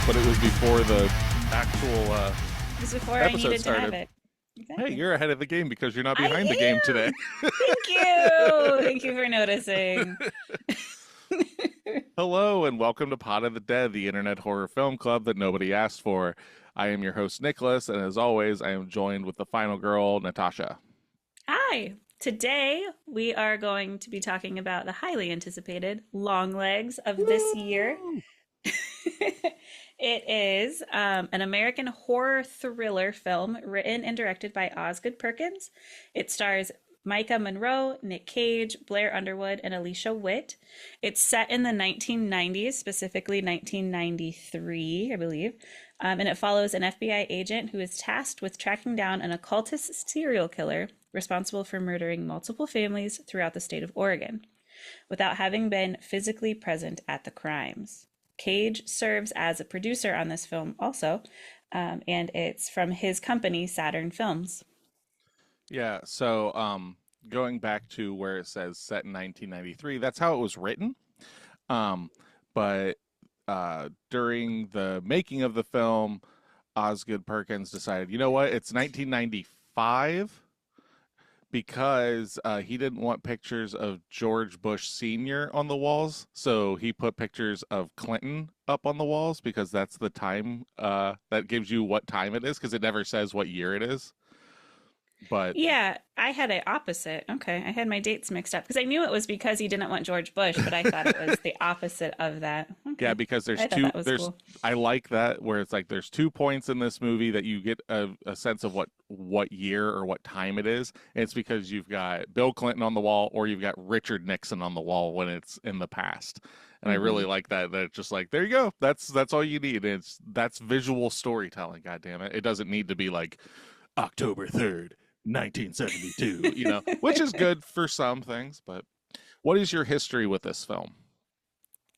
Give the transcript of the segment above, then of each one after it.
but it was before the actual It was before I episode needed to have started. it. Hey, Exactly. you're ahead of the game because you're not behind the game I today. am. Thank you. Thank you for noticing. Hello, and welcome to Pot of the Dead, the internet horror film club that nobody asked for. I am your host, Nicholas, and as always, I am joined with the final girl, Natasha. Hi. Today we are going to be talking about the highly anticipated Longlegs of this year. Woo! It is an American horror thriller film written and directed by Osgood Perkins. It stars Micah Monroe, Nick Cage, Blair Underwood, and Alicia Witt. It's set in the 1990s, specifically 1993, I believe. And it follows an FBI agent who is tasked with tracking down an occultist serial killer responsible for murdering multiple families throughout the state of Oregon without having been physically present at the crimes. Cage serves as a producer on this film also, and it's from his company, Saturn Films. Yeah, so going back to where it says set in 1993, that's how it was written. But during the making of the film, Osgood Perkins decided, you know what, it's 1995 because he didn't want pictures of George Bush Sr. on the walls. So he put pictures of Clinton up on the walls because that's the time that gives you what time it is because it never says what year it is. But Yeah, I had it opposite. Okay, I had my dates mixed up because I knew it was because he didn't want George Bush, but I thought it was the opposite of that. yeah, Okay, because there's I thought two, that was there's, cool. I like that where it's like there's 2 points in this movie that you get a sense of what year or what time it is. And it's because you've got Bill Clinton on the wall or you've got Richard Nixon on the wall when it's in the past. And I really Hmm. like that it's just like there you go. That's all you need. That's visual storytelling, god damn it. It doesn't need to be like October 3rd, 1972, which is good for some things, but what is your history with this film?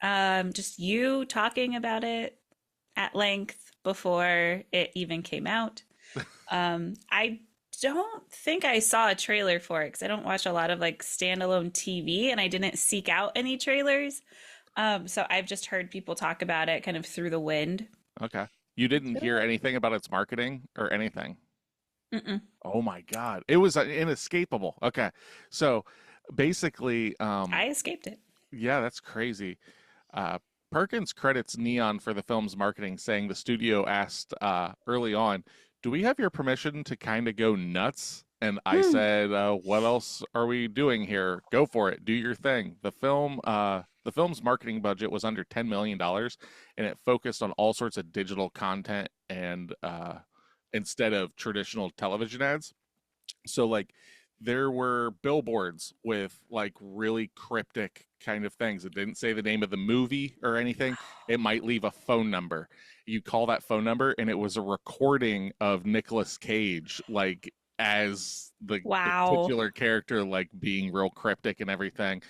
Just you talking about it at length before it even came out. I don't think I saw a trailer for it because I don't watch a lot of like standalone TV and I didn't seek out any trailers. So I've just heard people talk about it kind of through the wind. Okay. You didn't So, hear anything about its marketing or anything? mm-mm. Oh my God. It was inescapable. Okay. So basically, I escaped it. yeah, that's crazy. Uh, Perkins credits Neon for the film's marketing, saying the studio asked early on, "Do we have your permission to kind of go nuts?" And I Hmm. said, "What else are we doing here? Go for it. Do your thing." The film's marketing budget was under $10 million, and it focused on all sorts of digital content and instead of traditional television ads. So like there were billboards with like really cryptic kind of things. It didn't say the name of the movie or anything. It might leave a phone number. You call that phone number and it was a recording of Nicolas Cage like as the Wow. titular character like being real cryptic and everything.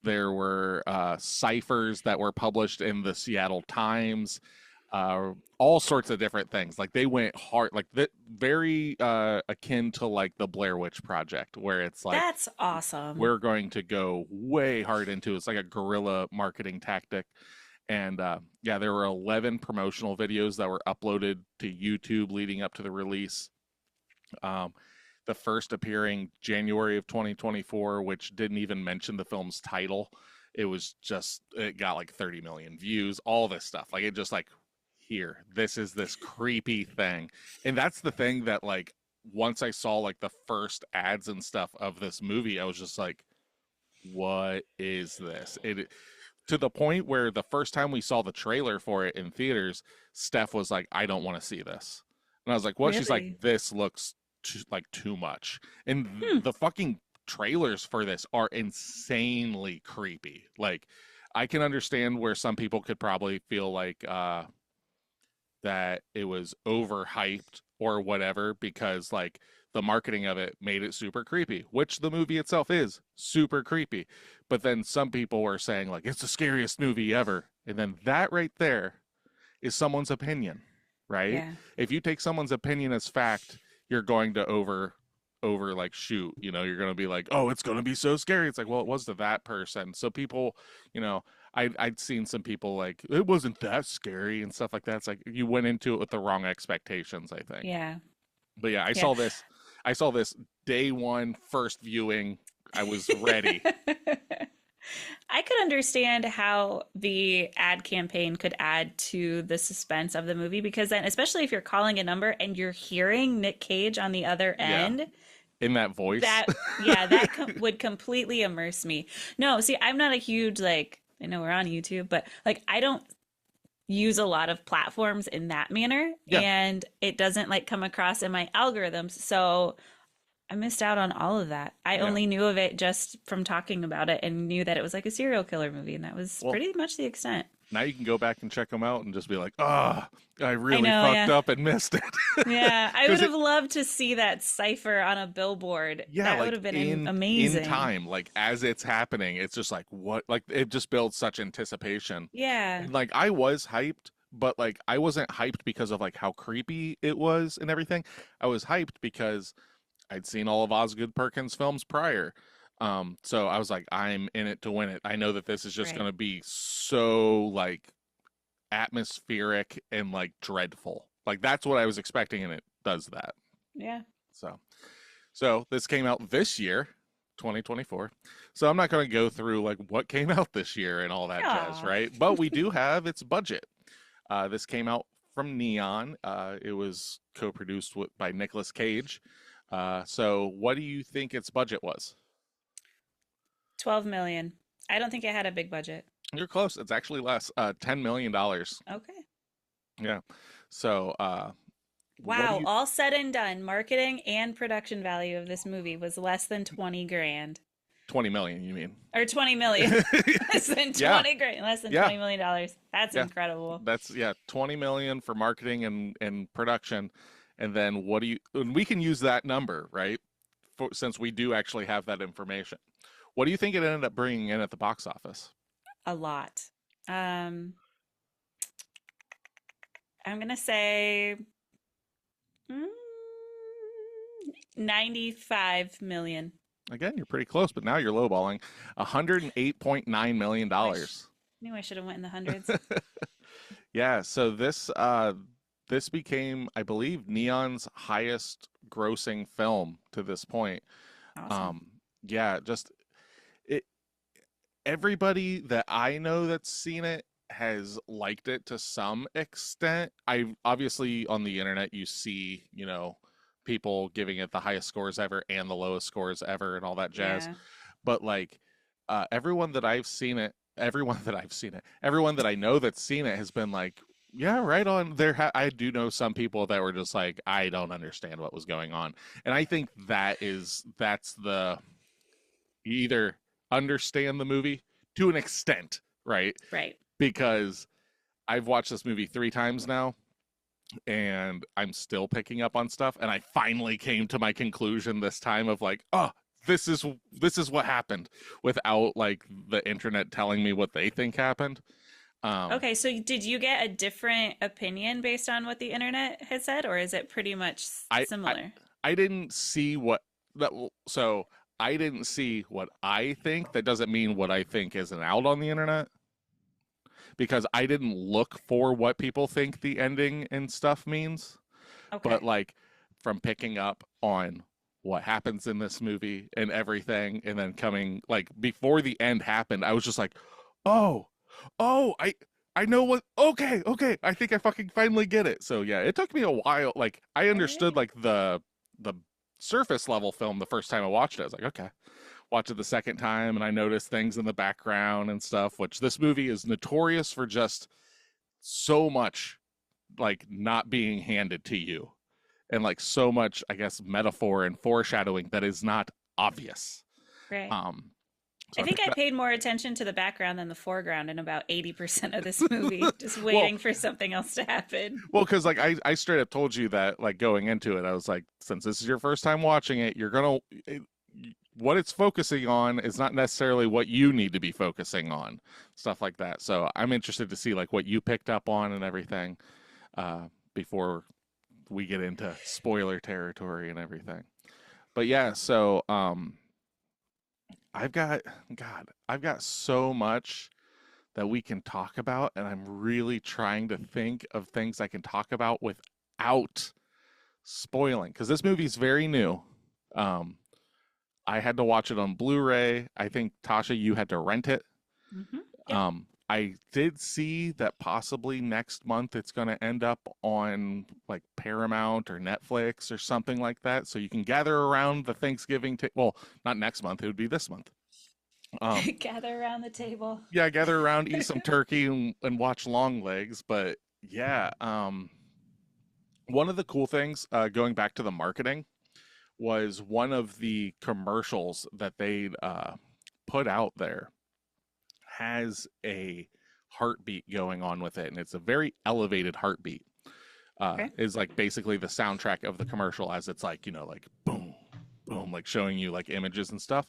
There were ciphers that were published in the Seattle Times, all sorts of different things. Like they went hard, like very akin to like the Blair Witch Project, where it's like That's awesome. we're going to go way hard into it's like a guerrilla marketing tactic. And yeah, there were 11 promotional videos that were uploaded to YouTube leading up to the release. Um, the first appearing January of 2024, which didn't even mention the film's title. It was just, it got like 30 million views, all this stuff. Like it just like, here, this is this creepy thing. And that's the thing that like, once I saw like the first ads and stuff of this movie, I was just like, what is this? It to the point where the first time we saw the trailer for it in theaters, Steph was like, I don't want to see this. And I was like, well, she's like, Really? this looks like too much. And Hmm. the fucking trailers for this are insanely creepy. Like, I can understand where some people could probably feel like that it was overhyped or whatever because like the marketing of it made it super creepy, which the movie itself is super creepy. But then some people were saying like it's the scariest movie ever. And then that right there is someone's opinion, right? Yeah. If you take someone's opinion as fact, you're going to over like shoot, you're going to be like, "Oh, it's going to be so scary." It's like, "Well, it was to that person." So people, you know, I'd seen some people like it wasn't that scary and stuff like that. It's like you went into it with the wrong expectations, I think. Yeah. But yeah, Yeah. I saw this day one, first viewing. I was ready. I could understand how the ad campaign could add to the suspense of the movie because then, especially if you're calling a number and you're hearing Nick Cage on the other Yeah, end, in that voice. that, yeah, that would completely immerse me. No, see, I'm not a huge, like, I know we're on YouTube, but like, I don't use a lot of platforms in that manner Yeah, and it doesn't like come across in my algorithms. So I missed out on all of that. I yeah. only knew of it just from talking about it and knew that it was like a serial killer movie, and that was Well, pretty much the extent. now you can go back and check them out and just be like, ah, I I really know, fucked yeah. up and missed it. Yeah, I would Because have loved to see that cipher on a billboard. yeah, That would like have been in amazing. time, like as it's happening, it's just like what, like it just builds such anticipation. Yeah, And like I was hyped, but like I wasn't hyped because of like how creepy it was and everything. I was hyped because I'd seen all of Osgood Perkins' films prior. So I was like, I'm in it to win it. I know that this is just right. gonna be so like atmospheric and like dreadful. Like that's what I was expecting, and it does that. Yeah. So so this came out this year, 2024. So I'm not going to go through like what came out this year and all that jazz, Aw. right? But we do have its budget. This came out from Neon. It was co-produced by Nicolas Cage. So what do you think its budget was? 12 million. I don't think it had a big budget. You're close. It's actually less. $10 million. Okay. Yeah. So what do Wow, you? all said and done, marketing and production value of this movie was less than 20 grand. 20 million, you mean? Or 20 million. Less than Yeah. 20 grand, less than Yeah. $20 million. That's Yeah. incredible. That's yeah, 20 million for marketing and production. And then what do you, and we can use that number, right? Since we do actually have that information. What do you think it ended up bringing in at the box office? A lot. Um, I'm gonna say mm, 95 million. Again, you're pretty close, but now you're lowballing. $108.9 I million. knew I should have went in the hundreds. Yeah, so this became, I believe, Neon's highest grossing film to this point. Awesome. Um, yeah, just it everybody that I know that's seen it has liked it to some extent. I obviously on the internet you see, people giving it the highest scores ever and the lowest scores ever and all that jazz. Yeah. But like everyone that I know that's seen it has been like, yeah, right on there. I do know some people that were just like, I don't understand what was going on. And I think that's the you either understand the movie to an extent, right? Right. Because I've watched this movie 3 times now and I'm still picking up on stuff. And I finally came to my conclusion this time of like, oh, this is what happened without like the internet telling me what they think happened. Um, Okay, so did you get a different opinion based on what the internet had said, or is it pretty much I, I similar? I didn't see what that so I didn't see what I think. That doesn't mean what I think isn't out on the internet because I didn't look for what people think the ending and stuff means. But Okay. like from picking up on what happens in this movie and everything, and then coming like before the end happened, I was just like, oh, oh, I know what. Okay, okay, I think I fucking finally get it. So yeah, it took me a while. Like I All understood right. like the surface level film the first time I watched it. I was like, okay. Watch it the second time, and I noticed things in the background and stuff. Which this movie is notorious for just so much like not being handed to you and like so much I guess metaphor and foreshadowing that is not obvious. Right. um so I I think think I that paid more attention to the background than the foreground in about 80% of this movie, just well waiting for something else to happen. because like I straight up told you that like going into it I was like, since this is your first time watching it, what it's focusing on is not necessarily what you need to be focusing on, stuff like that. So I'm interested to see like what you picked up on and everything before we get into spoiler territory and everything. But yeah, so I've got so much that we can talk about, and I'm really trying to think of things I can talk about without spoiling, because this movie's very new. Um, I had to watch it on Blu-ray. I think Tasha, you had to rent it. Mm-hmm. Yep. I did see that possibly next month it's going to end up on like Paramount or Netflix or something like that. So you can gather around the Thanksgiving. Well, not next month. It would be this month. Gather around the table. Yeah, gather around, eat some turkey, and watch Longlegs. But yeah, one of the cool things, going back to the marketing, was one of the commercials that they put out there has a heartbeat going on with it, and it's a very elevated heartbeat. Okay. Is like basically the soundtrack of the commercial, as it's like, like boom, boom, like showing you like images and stuff.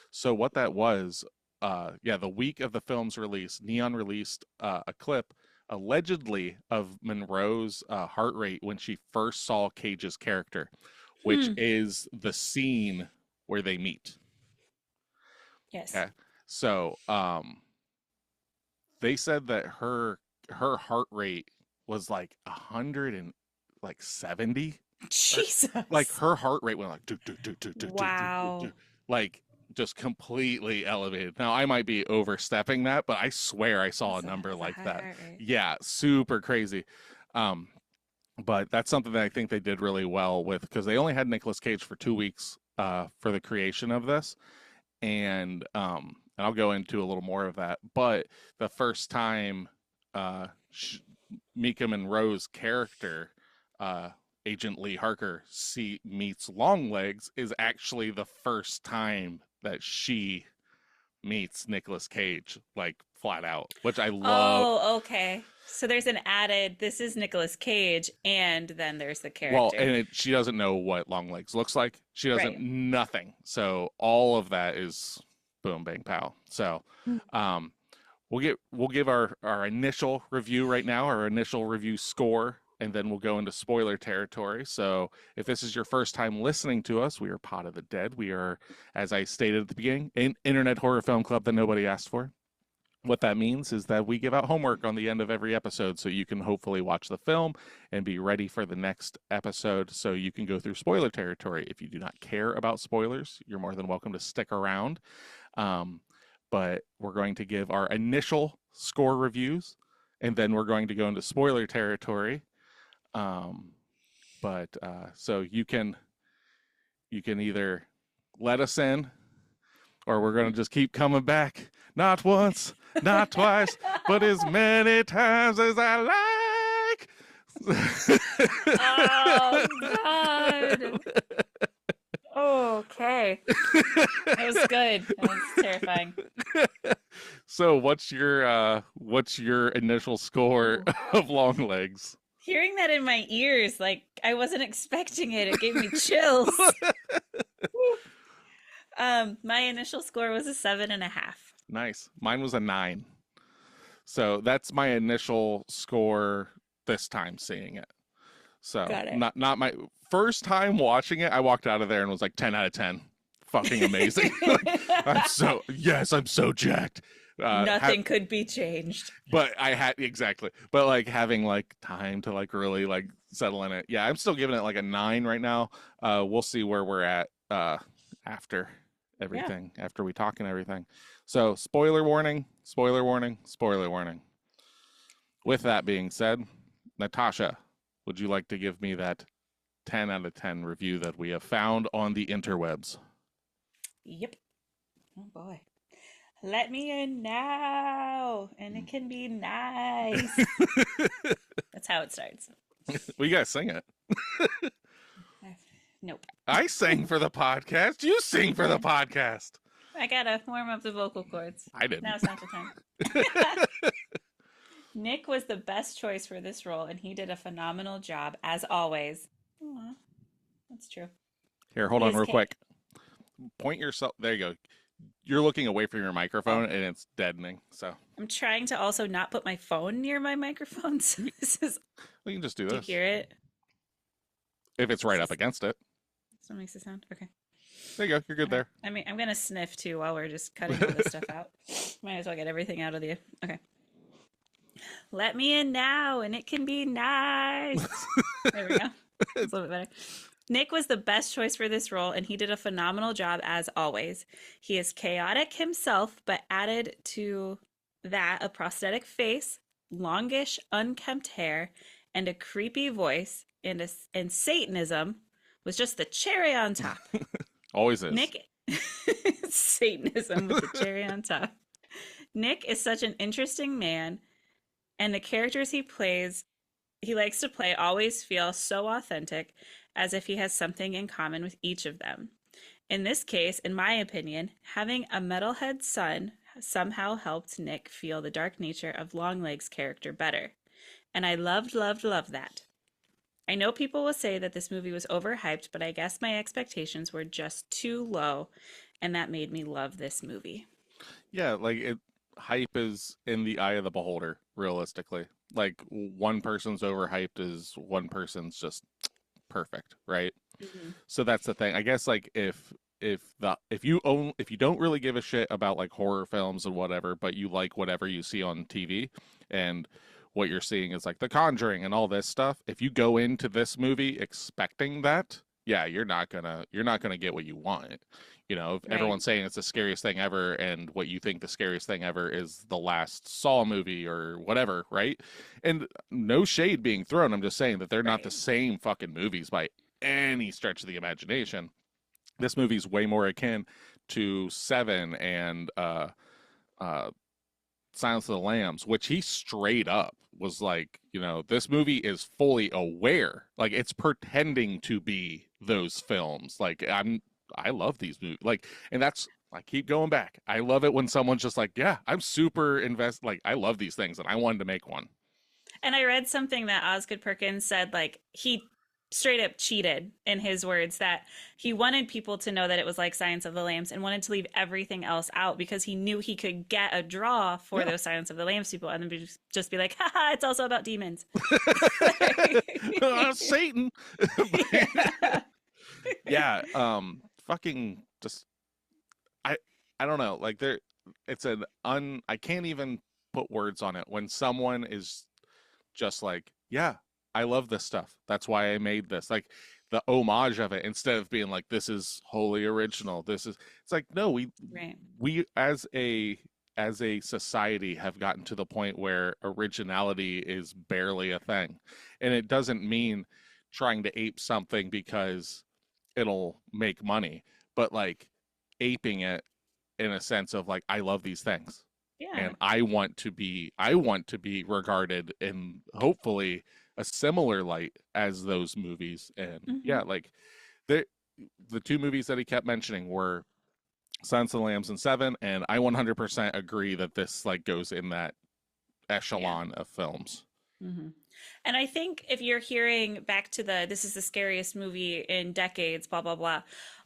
So what that was, the week of the film's release, Neon released a clip allegedly of Monroe's heart rate when she first saw Cage's character, which is the scene where they meet. Yes. Okay. So they said that her heart rate was like 170. Jesus. Like her heart rate went like do, do, do, do, do, Wow. do, do, do, like just completely elevated. Now I might be overstepping that, but I swear I saw a number like that. Yeah, super crazy. But that's something that I think they did really well with, because they only had Nicolas Cage for 2 weeks for the creation of this, and I'll go into a little more of that. But the first time Mika Monroe's character, Agent Lee Harker, meets Longlegs is actually the first time that she meets Nicolas Cage, like flat out, which I love. Oh, okay. So there's an added, this is Nicolas Cage, and then there's the character. Well, and she doesn't know what Longlegs looks like. She doesn't, Right. nothing. So all of that is boom, bang, pow. So we'll give our initial review right now, our initial review score, and then we'll go into spoiler territory. So if this is your first time listening to us, we are Pot of the Dead. We are, as I stated at the beginning, an internet horror film club that nobody asked for. What that means is that we give out homework on the end of every episode, so you can hopefully watch the film and be ready for the next episode, so you can go through spoiler territory. If you do not care about spoilers, you're more than welcome to stick around. But we're going to give our initial score reviews, and then we're going to go into spoiler territory. So you can either let us in, or we're going to just keep coming back. Not once, not twice, but as many times as I like. Oh, God. Okay. That was good. That was terrifying. So what's your initial score of Longlegs? Hearing that in my ears, like I wasn't expecting it. It gave me chills. My initial score was a 7.5. Nice. Mine was a 9. So that's my initial score this time seeing it. So Got it. not my first time watching it. I walked out of there and was like 10 out of 10. Fucking amazing. I'm so jacked. Nothing could be changed. But I had exactly. But like having like time to like really like settle in it. Yeah, I'm still giving it like a 9 right now. We'll see where we're at after everything, after we talk and everything. So spoiler warning, spoiler warning, spoiler warning. With that being said, Natasha, would you like to give me that 10 out of 10 review that we have found on the interwebs? Yep. Oh boy. Let me in now, and it can be nice. That's how it starts. We gotta sing it. Nope. I sang for the podcast. You sing for the podcast. I gotta warm up the vocal cords. I didn't. Now's not the time. Nick was the best choice for this role, and he did a phenomenal job, as always. Aww, that's true. Here, hold on real quick. Point yourself. There you go. You're looking away from your microphone, and it's deadening. So I'm trying to also not put my phone near my microphone, so this is... We can just do Do you this. hear it? If it's right up against it. So it makes a sound? Okay. There you go. You're good Okay. there. I mean, I'm gonna sniff too while we're just cutting all this stuff out. Might as well get everything out of the. Okay. Let me in now, and it can be nice. There we go. It's a little bit better. Nick was the best choice for this role, and he did a phenomenal job as always. He is chaotic himself, but added to that a prosthetic face, longish, unkempt hair, and a creepy voice, and Satanism was just the cherry on top. Always is. Nick, Satanism with the cherry on top. Nick is such an interesting man, and the characters he likes to play always feel so authentic, as if he has something in common with each of them. In this case, in my opinion, having a metalhead son somehow helped Nick feel the dark nature of Longlegs' character better. And I loved that. I know people will say that this movie was overhyped, but I guess my expectations were just too low, and that made me love this movie. Yeah, like hype is in the eye of the beholder, realistically. Like one person's overhyped is one person's just perfect, right? Mm-hmm. So that's the thing. I guess like if you don't really give a shit about like horror films and whatever, but you like whatever you see on TV and what you're seeing is like The Conjuring and all this stuff, if you go into this movie expecting that, yeah, you're not gonna get what you want. You know, if Right. everyone's saying it's the scariest thing ever, and what you think the scariest thing ever is the last Saw movie or whatever, right? And no shade being thrown. I'm just saying that they're not the Right. same fucking movies by any stretch of the imagination. This movie's way more akin to Seven and uh, Silence of the Lambs, which he straight up was like, you know, this movie is fully aware, like it's pretending to be those films. Like I love these movies, like, and that's I keep going back. I love it when someone's just like, yeah, I'm super invested. Like I love these things, and I wanted to make one. And I read something that Osgood Perkins said, like, he straight up cheated in his words, that he wanted people to know that it was like Silence of the Lambs and wanted to leave everything else out because he knew he could get a draw for Yeah. those Silence of the Lambs people and then just be like, haha, it's also about demons. Satan. Yeah. Yeah, fucking just I I don't know. Like there, it's an I can't even put words on it when someone is just like, yeah, I love this stuff. That's why I made this. Like the homage of it, instead of being like, this is wholly original. This is. It's like no, Right. we as a society have gotten to the point where originality is barely a thing, and it doesn't mean trying to ape something because it'll make money, but like aping it in a sense of like I love these things Yeah. and I want to be regarded in hopefully a similar light as those movies. And Hmm. yeah, like the the two movies that he kept mentioning were Silence of the Lambs and Seven, and I 100% agree that this like goes in that Yeah. echelon of films. Hmm. And I think if you're hearing back to the this is the scariest movie in decades, blah, blah, blah.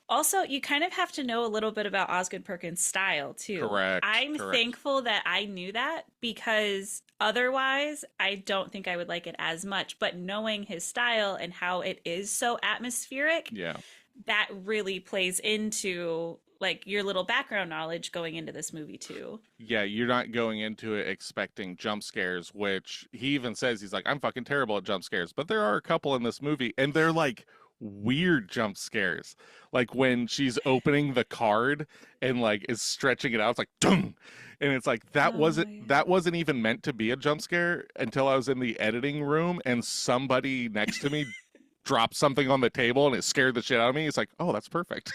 Also, you kind of have to know a little bit about Osgood Perkins' style too. Correct, I'm correct. thankful that I knew that because otherwise I don't think I would like it as much. But knowing his style and how it is so atmospheric, Yeah. that really plays into like your little background knowledge going into this movie too. Yeah, you're not going into it expecting jump scares, which he even says he's like, I'm fucking terrible at jump scares. But there are a couple in this movie, and they're like weird jump scares. Like when she's opening the card and like is stretching it out, it's like dung. And it's like Oh, yeah. that wasn't even meant to be a jump scare until I was in the editing room and somebody next to me dropped something on the table and it scared the shit out of me. It's like, oh, that's perfect.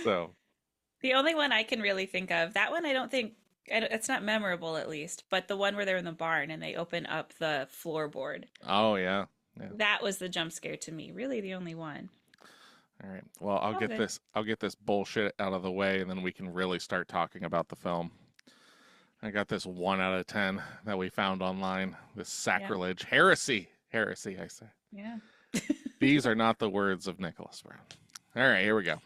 So The only one I can really think of, that one I don't think, it's not memorable at least, but the one where they're in the barn and they open up the floorboard. oh yeah. Yeah. That was the jump scare to me. Really the only one. All right. Well, Oh, good. I'll get this bullshit out of the way and then we can really start talking about the film. I got this 1 out of 10 that we found online. This Yeah. sacrilege, heresy, I say. Yeah. These are not the words of Nicholas Brown. All right, here we go.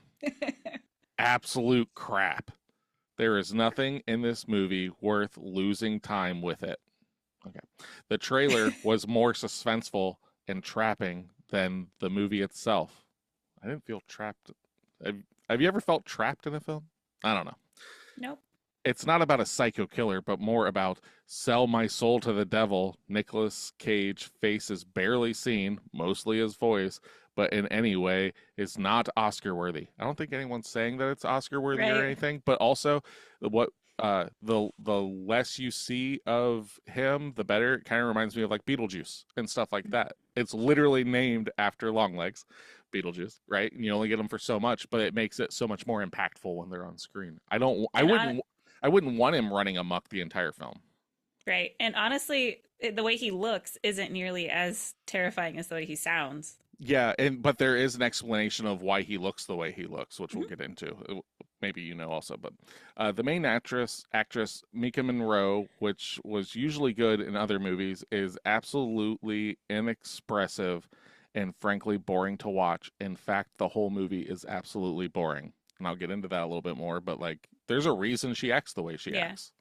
Absolute crap. There is nothing in this movie worth losing time with it. Okay. The trailer was more suspenseful and trapping than the movie itself. I didn't feel trapped. Have, have you ever felt trapped in a film? I don't know. Nope. It's not about a psycho killer, but more about sell my soul to the devil. Nicolas Cage face is barely seen, mostly his voice, but in any way is not Oscar worthy. I don't think anyone's saying that it's Oscar worthy or Right. anything, but also what the less you see of him, the better. It kind of reminds me of like Beetlejuice and stuff like that. It's literally named after Longlegs, Beetlejuice, right? And you only get them for so much, but it makes it so much more impactful when they're on screen. And on I wouldn't want him running amok the entire film. right. And honestly, the way he looks isn't nearly as terrifying as the way he sounds. Yeah, and but there is an explanation of why he looks the way he looks, which we'll Mhm. get into. Maybe you know also, but the main actress Mika Monroe, which was usually good in other movies, is absolutely inexpressive and frankly boring to watch. In fact, the whole movie is absolutely boring, and I'll get into that a little bit more. But like, there's a reason she acts the way she Yeah. acts.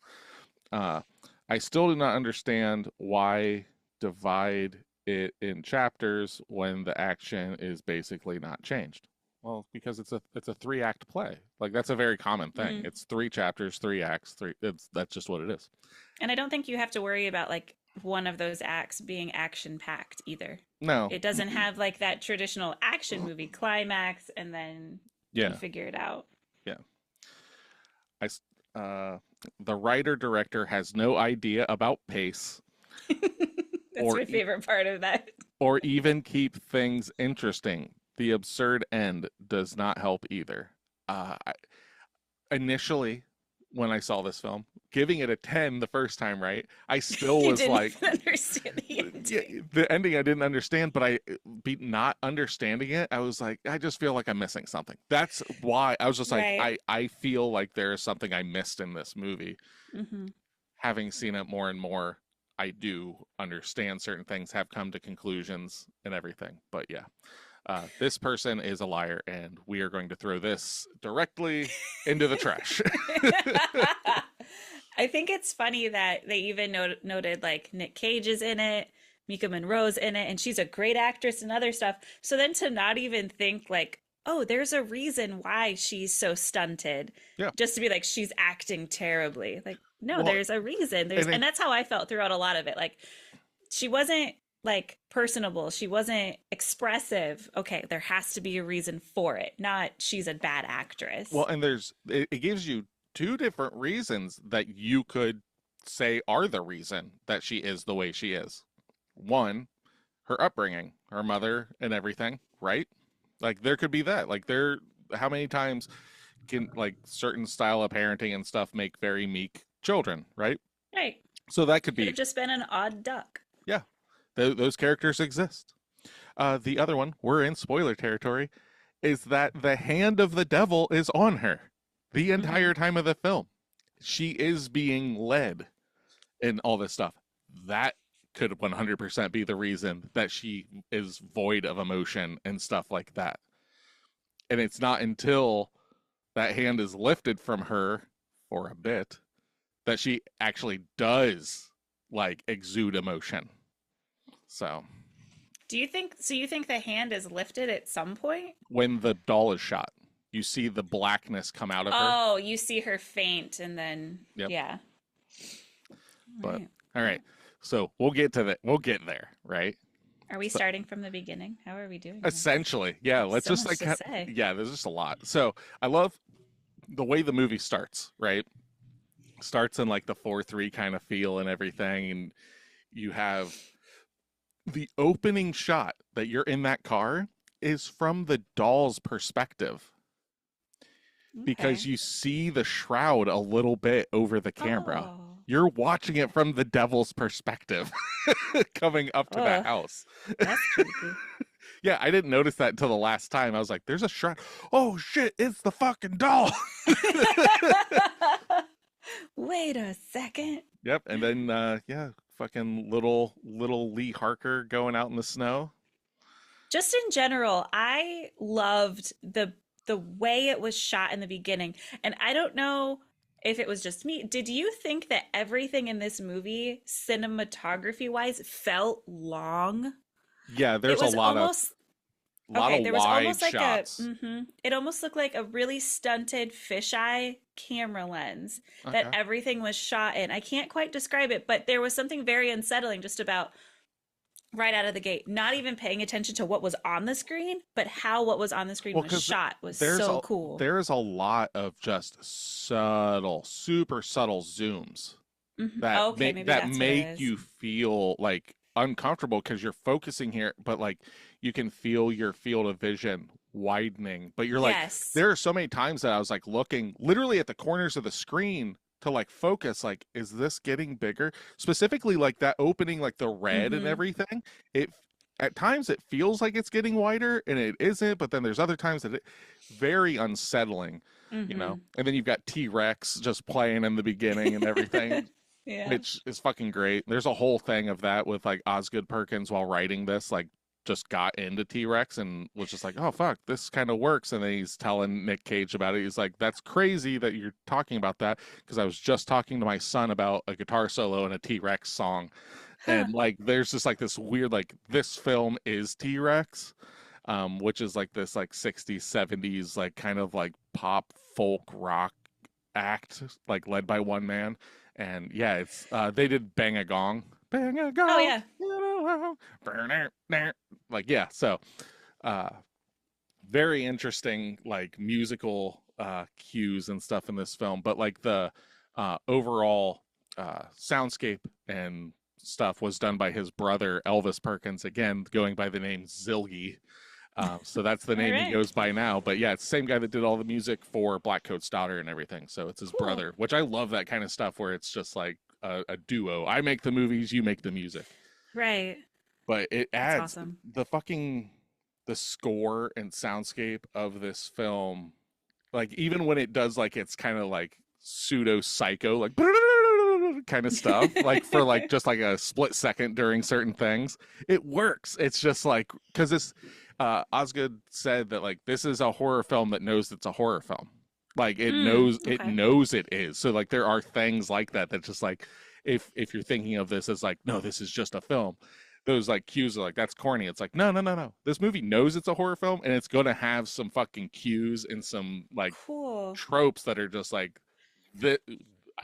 Uh, I still do not understand why divide it in chapters when the action is basically not changed. Well, because it's a 3 act play. Like that's a very common thing. Mhm. It's 3 chapters, 3 acts, three. That's just what it is. And I don't think you have to worry about like one of those acts being action packed either. No, It doesn't have like that traditional action movie climax and then you yeah, figure it out. yeah. I uh, the writer director has no idea about pace That's or my favorite part of that. or even keep things interesting. The absurd end does not help either. I, initially, when I saw this film, giving it a 10 the first time, right? I still You was didn't like, even understand the yeah, ending. the ending I didn't understand, but be not understanding it, I was like, I just feel like I'm missing something. That's why I was just like, Right. I feel like there is something I missed in this movie. Hmm. Having seen it more and more, I do understand certain things, have come to conclusions and everything. But yeah, this person is a liar, and we are going to throw this directly into the trash. I think it's funny that they even noted like Nick Cage is in it, Mika Monroe's in it, and she's a great actress and other stuff. So then to not even think like, oh, there's a reason why she's so stunted, Yeah. just to be like she's acting terribly. Like, no, Well, there's a reason. and And it, that's how I felt throughout a lot of it. Like she wasn't like personable, she wasn't expressive. Okay, there has to be a reason for it, not she's a bad actress. well, and it gives you two different reasons that you could say are the reason that she is the way she is. One, her upbringing, her mother and everything, right? Like there could be that. Like there, how many times can like certain style of parenting and stuff make very meek children, right? Right. So that could Could have be, just been an odd duck. yeah, those characters exist. The other one, we're in spoiler territory, is that the hand of the devil is on her the Hmm. entire time of the film. She is being led in all this stuff. That could 100% be the reason that she is void of emotion and stuff like that. And it's not until that hand is lifted from her for a bit that she actually does like exude emotion. So Do you think so? You think the hand is lifted at some point? when the doll is shot, you see the blackness come out of her. Oh, you see her faint and then, Yep. yeah. All But right. all right. So we'll get to that. We'll get there, right? Are we So, starting from the beginning? How are we doing this? essentially, yeah. Let's So just much like, to say. yeah. There's just a lot. So I love the way the movie starts. Right, starts in like the 4-3 kind of feel and everything, and you have the opening shot that you're in that car is from the doll's perspective because Okay. you see the shroud a little bit over the camera. Oh. You're watching it from the devil's perspective coming up to that Ugh, house. that's creepy. Yeah, I didn't notice that until the last time. I was like, there's a shroud. Oh shit, it's the fucking doll. Wait a second. Yep, and then yeah, fucking little Lee Harker going out in the snow. Just in general, I loved the way it was shot in the beginning. And I don't know if it was just me. Did you think that everything in this movie, cinematography wise, felt long? Yeah, It there's a was lot of almost A lot Okay, of there was wide almost like a, shots. it almost looked like a really stunted fisheye camera lens that Okay. everything was shot in. I can't quite describe it, but there was something very unsettling just about right out of the gate, not even paying attention to what was on the screen, but how what was on the screen Well, was because shot was there's so a cool. there's a lot of just subtle, super subtle zooms Okay, maybe that that's what it make is. you feel like uncomfortable because you're focusing here, but like you can feel your field of vision widening. But you're like, Yes. there are so many times that I was like looking literally at the corners of the screen to like focus, like, is this getting bigger? Specifically, like that opening, like the red and Mm-hmm. everything. It at times it feels like it's getting wider and it isn't, but then there's other times that it very unsettling, you know. Mm-hmm. And then you've got T-Rex just playing in the beginning and everything, Yeah. which is fucking great. There's a whole thing of that with like Osgood Perkins while writing this, like just got into T-Rex and was just like, oh fuck, this kind of works. And then he's telling Nick Cage about it. He's like, that's crazy that you're talking about that because I was just talking to my son about a guitar solo in a T-Rex song. Huh. And like there's just like this weird like this film is T-Rex, which is like this like 60s 70s like kind of like pop folk rock act like led by one man. And yeah, it's they did Bang a Gong, Bang a Oh Gong, yeah. like yeah. So uh very interesting like musical cues and stuff in this film, but like the overall soundscape and stuff was done by his brother Elvis Perkins, again going by the name Zilgi. So that's the All name he right. goes by now. But yeah, it's the same guy that did all the music for Blackcoat's Daughter and everything. So it's his Cool. brother, which I love that kind of stuff where it's just like a duo. I make the movies, you make the music. Right. But it That's adds awesome. the score and soundscape of this film, like even when it does like it's kind of like pseudo psycho like kind of stuff like for like just like a split second during certain things, it works. It's just like because this Osgood said that like this is a horror film that knows it's a horror film, like it Okay. knows it is. So like there are things like that that just like if you're thinking of this as like no, this is just a film, those like cues are like that's corny. It's like no, this movie knows it's a horror film and it's going to have some fucking cues and some like Cool. tropes that are just like the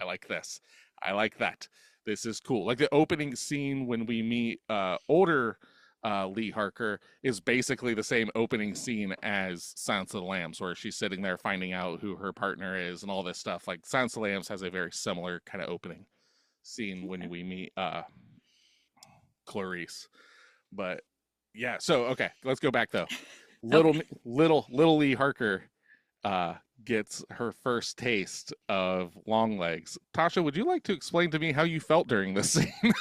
I like this, I like that, this is cool. Like the opening scene when we meet older Lee Harker is basically the same opening scene as Silence of the Lambs, where she's sitting there finding out who her partner is and all this stuff. Like Silence of the Lambs has a very similar kind of opening scene when Okay. we meet Clarice. But yeah, so okay, let's go back though. Little Okay. little Lee Harker uh gets her first taste of Longlegs. Tasha, would you like to explain to me how you felt during this scene?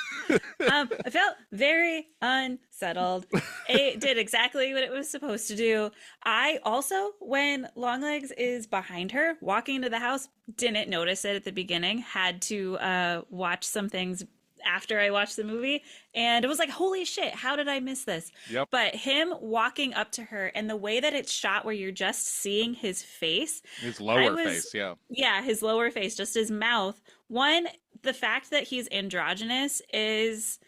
I felt very unsettled. It did exactly what it was supposed to do. I also, when Longlegs is behind her, walking into the house, didn't notice it at the beginning. Had to watch some things after I watched the movie, and it was like, holy shit, how did I miss this? Yep. But him walking up to her and the way that it's shot, where you're just seeing his face, His I lower was, face, yeah. yeah, his lower face, just his mouth. One, the fact that he's androgynous is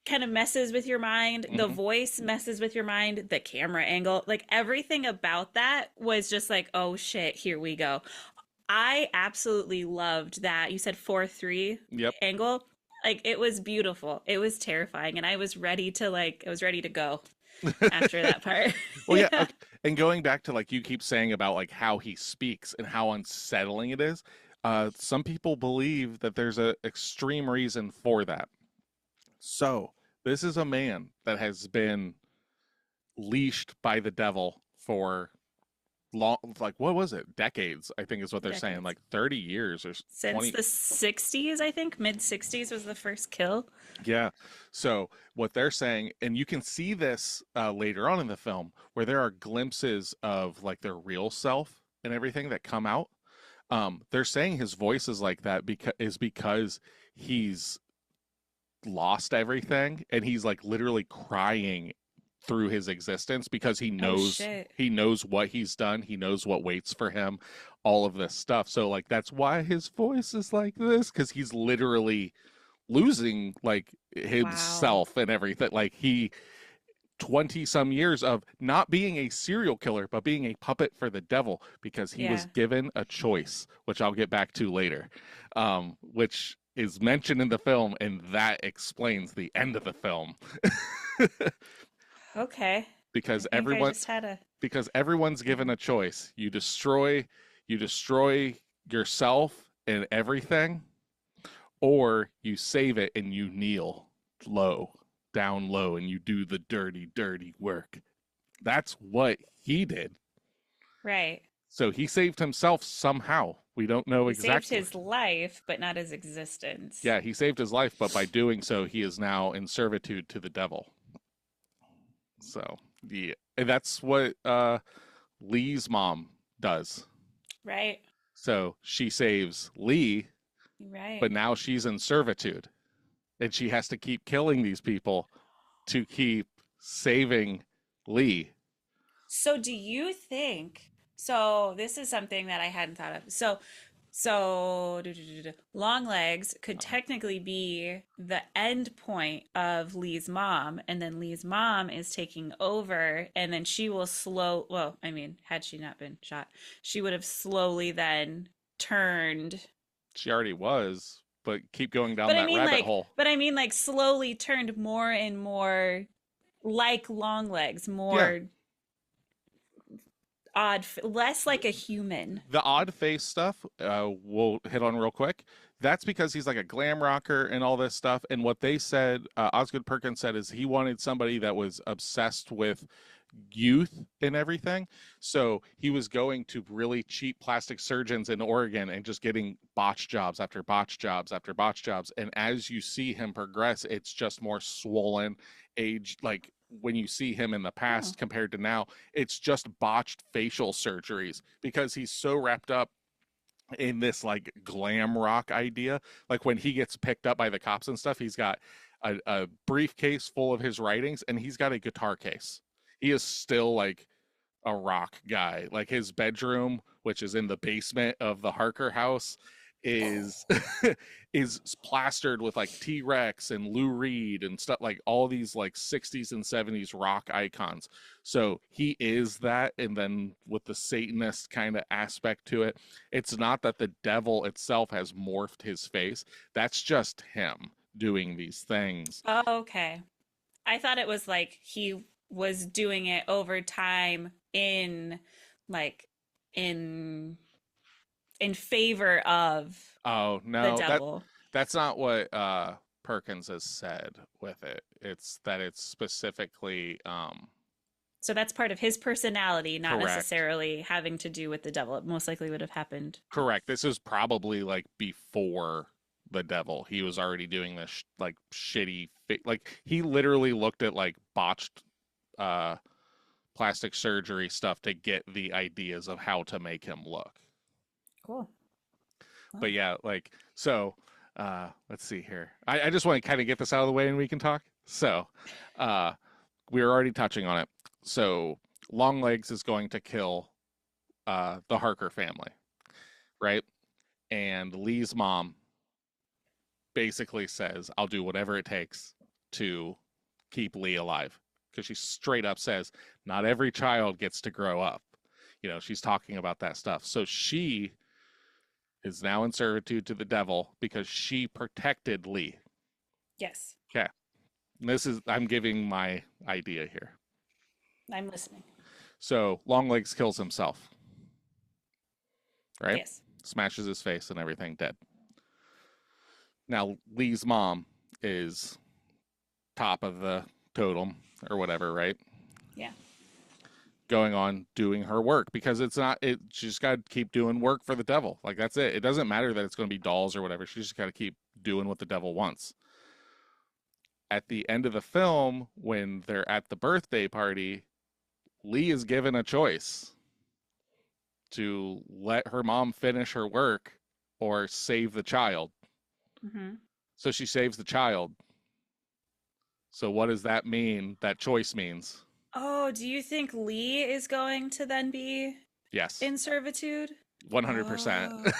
kind of messes with your mind. The Hmm. voice messes with your mind. The camera angle, like everything about that was just like, oh shit, here we go. I absolutely loved that. You said 4-3 Yep. angle. Like it was beautiful. It was terrifying. And I was ready to I was ready to go after that part. Well, yeah, Yeah. okay. And going back to like you keep saying about like how he speaks and how unsettling it is, some people believe that there's a extreme reason for that. So this is a man that has been leashed by the devil for long, like what was it, decades, I think is what they're saying, Decades. like 30 years or Since 20. the 60s, I think. Mid 60s was the first kill. Yeah. So what they're saying, and you can see this later on in the film, where there are glimpses of like their real self and everything that come out. They're saying his voice is like that because he's lost everything and he's like literally crying through his existence because Oh shit. he knows what he's done, he knows what waits for him, all of this stuff. So like that's why his voice is like this, because he's literally losing like Wow. himself and everything. Like 20 some years of not being a serial killer, but being a puppet for the devil because he was Yeah. given a choice, which I'll get back to later, which is mentioned in the film, and that explains the end of the film. Okay. I because think I everyone just had a. because everyone's given a choice. You destroy yourself and everything, or you save it and you kneel low, down low, and you do the dirty, dirty work. That's what he did. Right. So he saved himself somehow. We don't know He saved exactly. his life, but not his existence. Yeah, he saved his life, but by doing so, he is now in servitude to the devil. So, yeah, and that's what Lee's mom does. Right. So she saves Lee, Right. but now she's in servitude, and she has to keep killing these people to keep saving Lee. So do you think, so this is something that I hadn't thought of. So Longlegs could technically be the end point of Lee's mom, and then Lee's mom is taking over, and then she will well, I mean, had she not been shot, she would have slowly then turned. She already was, but keep going down But I that mean rabbit like, hole. but I mean like slowly turned more and more like Longlegs, Yeah, more odd, less like a human. the odd face stuff, we'll hit on real quick. That's because he's like a glam rocker and all this stuff. And what they said, Osgood Perkins said, is he wanted somebody that was obsessed with youth and everything. So he was going to really cheap plastic surgeons in Oregon and just getting botch jobs after botch jobs after botch jobs. And as you see him progress, it's just more swollen age. Like when you see him in the Oh, past compared to now, it's just botched facial surgeries because he's so wrapped up in this like glam rock idea. Like when he gets picked up by the cops and stuff, he's got a briefcase full of his writings and he's got a guitar case. He is still like a rock guy. Like his bedroom, which is in the basement of the Harker house, is is plastered with like T-Rex and Lou Reed and stuff, like all these like 60s and 70s rock icons. So he is that, and then with the Satanist kind of aspect to it, it's not that the devil itself has morphed his face. That's just him doing these things. okay. I thought it was like he was doing it over time in like in in favor of Oh the no, devil. that's not what Perkins has said with it. It's that it's specifically So that's part of his personality, not correct. necessarily having to do with the devil. It most likely would have happened. Correct. This is probably like before the devil. He was already doing this like shitty like he literally looked at like botched uh plastic surgery stuff to get the ideas of how to make him look. Cool. Well, But yeah, like so let's see here. I just want to kind of get this out of the way and we can talk. So uh we were already touching on it. So Longlegs is going to kill the Harker family, right? And Lee's mom basically says, I'll do whatever it takes to keep Lee alive. Because she straight up says, not every child gets to grow up. You know, she's talking about that stuff. So she is now in servitude to the devil because she protected Lee. yes, Okay. I'm giving my idea here. I'm listening. So Longlegs kills himself, right? Yes. Smashes his face and everything, dead. Now Lee's mom is top of the totem or whatever, right? Yeah. Going on doing her work because it's not it she's just got to keep doing work for the devil. Like that's it. It doesn't matter that it's going to be dolls or whatever. She's just got to keep doing what the devil wants. At the end of the film, when they're at the birthday party, Lee is given a choice to let her mom finish her work or save the child. Mm-hmm. So she saves the child. So what does that mean? That choice means? Oh, do you think Lee is going to then be Yes. in servitude? 100%.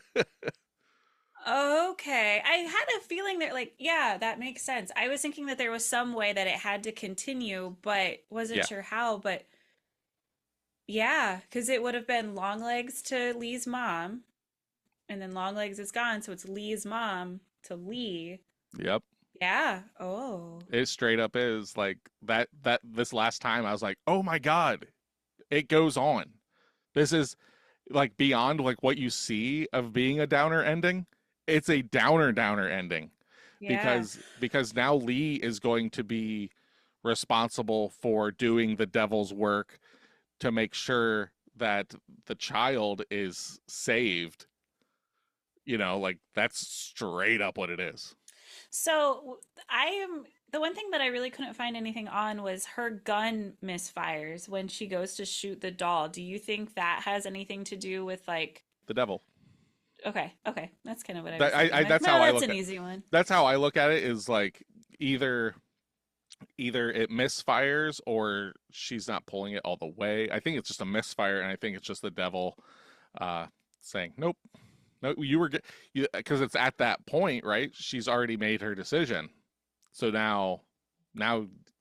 Oh. Okay. I had a feeling that, like, yeah, that makes sense. I was thinking that there was some way that it had to continue, but wasn't Yeah. sure how. But yeah, because it would have been Longlegs to Lee's mom, and then Longlegs is gone, so it's Lee's mom to Lee. Yep. Yeah. Oh. It straight up is like that this last time I was like, "Oh my God, it goes on." This is like beyond like what you see of being a downer ending. It's a downer ending Yeah. because now Lee is going to be responsible for doing the devil's work to make sure that the child is saved. Like that's straight up what it is. So I am the one thing that I really couldn't find anything on was her gun misfires when she goes to shoot the doll. Do you think that has anything to do with like The devil. okay, okay. That's kind of what I was That thinking. I Like, that's well, how I that's look an at easy one. that's how I look at it is like either either it misfires or she's not pulling it all the way. I think it's just a misfire, and I think it's just the devil uh, saying, "Nope, no, because it's at that point, right? She's already made her decision, so now